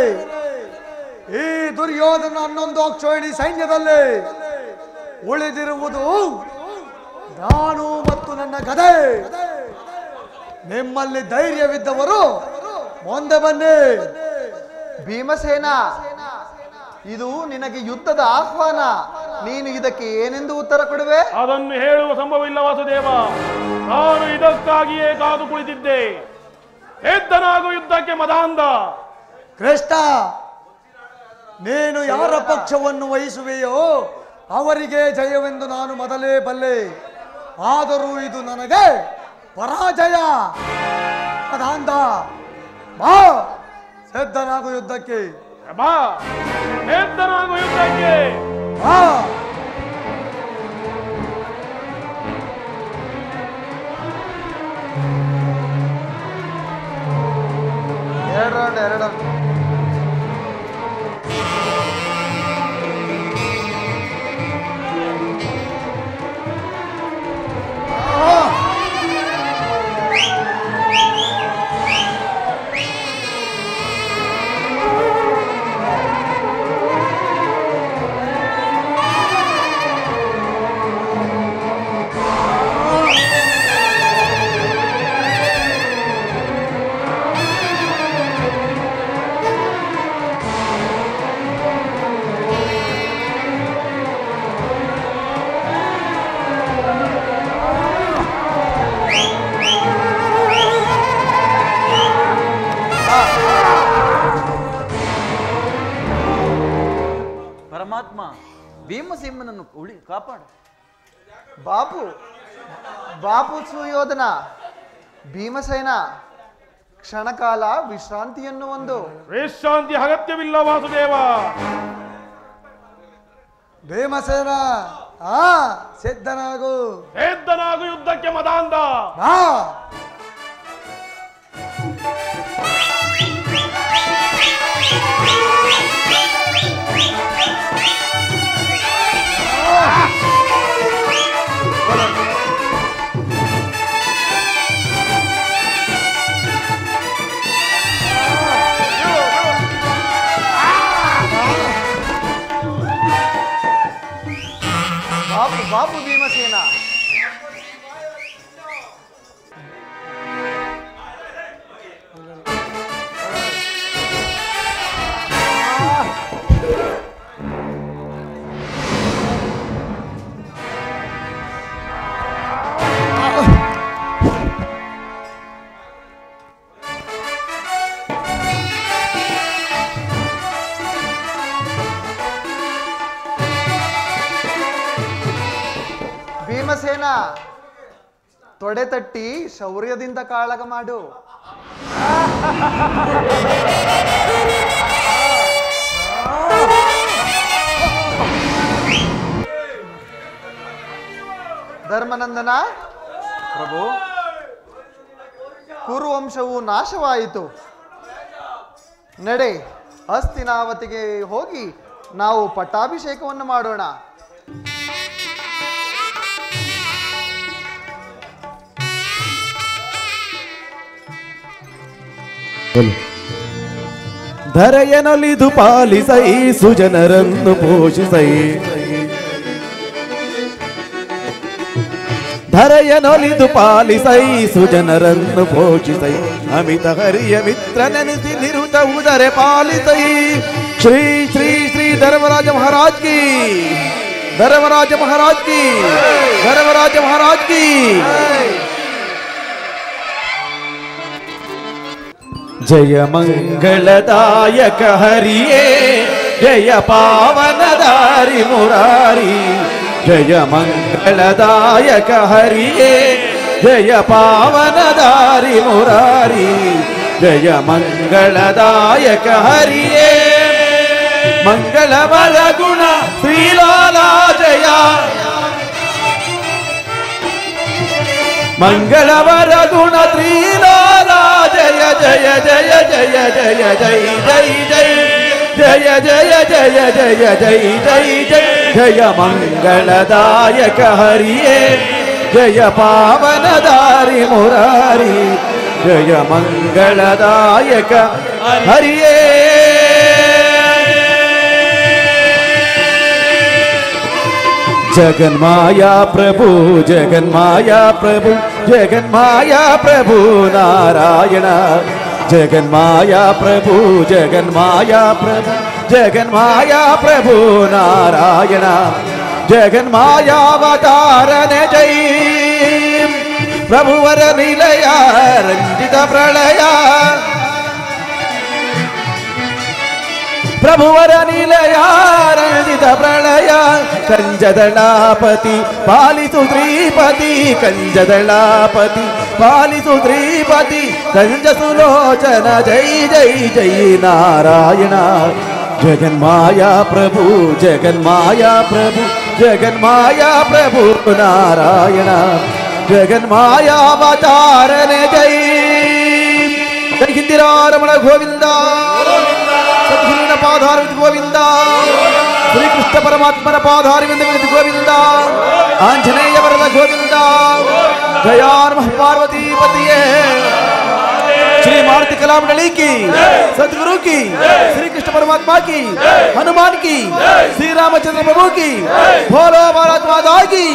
ಈ ದುರ್ಯೋಧನ 11 ಅಕ್ಷೋಹಿಣಿ ಸೈನ್ಯದಲ್ಲಿ ಉಳಿದಿರುವುದು ನಾನು ಮತ್ತು ನನ್ನ ಗದೆ. ನಿಮ್ಮಲ್ಲಿ ಧೈರ್ಯವಿದ್ದವರು ಮುಂದೆ ಬನ್ನಿ. ಭೀಮಸೇನ, ಇದು ನಿನಗೆ ಯುದ್ಧದ ಆಹ್ವಾನ. ನೀನು ಇದಕ್ಕೆ ಏನೆಂದು ಉತ್ತರ ಕೊಡುವೆ? ಅದನ್ನು ಹೇಳುವ ಸಂಭವವಿಲ್ಲ ವಾಸುದೇವ. ನಾನು ಇದಕ್ಕಾಗಿಯೇ ಕಾದು ಕುಳಿತಿದ್ದೆ. ಎದ್ದನಾಗು ಯುದ್ಧಕ್ಕೆ ಮದಾಂಧ. ಕೃಷ್ಣ, ನೀನು ಯಾರ ಪಕ್ಷವನ್ನು ವಹಿಸುವೆಯೋ ಅವರಿಗೆ ಜಯವೆಂದು ನಾನು ಮೊದಲೇ ಬಲ್ಲೆ. ಆದರೂ ಇದು ನನಗೆ ಪರಾಜಯ. ಮದಾಂಧ, ಬಾ, ಸಿದ್ಧನಾಗು ಯುದ್ಧಕ್ಕೆ. ಬಾ, ಎದ್ದನಾಗು ಯುದ್ಧಕ್ಕೆ. ಬಾ. ಎರಡು ಭೀಮಸೇನನನ್ನು ಕಾಪಾಡು. ಬಾಪು ಸುಯೋಧನ, ಭೀಮಸೇನ ಕ್ಷಣಕಾಲ ವಿಶ್ರಾಂತಿಯನ್ನು ಒಂದು. ವಿಶ್ರಾಂತಿ ಅಗತ್ಯವಿಲ್ಲ ವಾಸುದೇವ. ಭೀಮಸೇನ ಸಿದ್ಧನಾಗು ಯುದ್ಧಕ್ಕೆ ಮದಾಂಧ. ಬಾಪು ಭೀಮಸೇನ, ಭೀಮಸೇನ ತೊಡೆ ತಟ್ಟಿ ಶೌರ್ಯದಿಂದ ಕಾಳಗ ಮಾಡು. ಧರ್ಮನಂದನ ಪ್ರಭು, ಕುರುವಂಶವು ನಾಶವಾಯಿತು. ನಡೆ, ಹಸ್ತಿನಾವತಿಗೆ ಹೋಗಿ ನಾವು ಪಟ್ಟಾಭಿಷೇಕವನ್ನು ಮಾಡೋಣ. ಧರೆಯನೊಲಿದು ಪಾಲಿಸೈ, ಸುಜನರನ್ನು ಪೋಷಿಸೈ. ಧರೆಯನೊಲಿದು ಪಾಲಿಸೈ, ಸುಜನರನ್ನು ಪೋಷಿಸೈ. ಅಮಿತ ಹರಿಯ ಮಿತ್ರ ನೆನೆಸಿ ನಿರುತ ಉದರೆ ಪಾಲಿಸೈ. ಶ್ರೀ ಶ್ರೀ ಶ್ರೀ ಧರ್ಮರಾಜ ಮಹಾರಾಜ್ ಕಿ, ಧರ್ಮರಾಜ ಮಹಾರಾಜ್ ಕಿ, ಧರ್ಮರಾಜ ಮಹಾರಾಜ್ ಕಿ. ಜಯ ಮಂಗಳದಾಯಕ ಹರಿಯೇ, ಜಯ ಪಾವನದಾರಿ ಮುರಾರಿ. ಜಯ ಮಂಗಳದಾಯಕ ಹರಿಯೇ, ಜಯ ಪಾವನದಾರಿ ಮುರಾರಿ. ಜಯ ಮಂಗಳದಾಯಕ ಹರಿಯೇ, ಮಂಗಳವರ ಗುಣ ಶ್ರೀಲಾಲಾ ಜಯ. ಮಂಗಳವರ ಗುಣ ಶ್ರೀಲಾಲಾ ಜಯ ಜಯ ಜಯ ಜಯ ಜಯ ಜಯ ಜಯ ಜಯ ಜಯ ಜಯ ಜಯ ಜಯ ಜಯ ಜಯ. ಜಯ ಮಂಗಳದಾಯಕ ಹರಿಯೇ, ಜಯ ಪಾವನದಾರಿ ಮುರಾರಿ. ಜಯ ಮಂಗಳದಾಯಕ ಹರಿಯೇ. जगन्माया प्रभु, जगन्माया प्रभु, जगन्माया प्रभु नारायण. जगन्माया प्रभु, जगन्माया प्रभु, जगन्माया प्रभु नारायण. जगन्मायावतारन जय, प्रभुवर निलय रंजित प्रलय. प्रभुवर निलय रंजित प्रलय. कंजदलापति पालिसु श्रीपति, कंजदलापति पालिसु श्रीपति. कंज सुलोचन जय जय जय नारायण. जगन्माया प्रभु, जगन्माया प्रभु, जगन्माया प्रभु नारायण. जगन्मायावतारन जय. जय हिंदिरारमण गोविंद, सद्गुरुविನ ಪಾದಾರವಿಂದ ಗೋವಿಂದ. ಶ್ರೀಕೃಷ್ಣ ಪರಮಾತ್ಮನ ಪಾದಾರವಿಂದ ಗೋವಿಂದ. ಆಂಜನೇಯ ವರದ ಗೋವಿಂದ. ಜಯ ನಮಃ ಪಾರ್ವತಿ ಪತಿಯೇ. श्री मारुति कला मंडली की, सदगुरु की, श्री कृष्ण परमात्मा की, हनुमान की, श्री रामचंद्र प्रभु की, भोलो भारत माता की।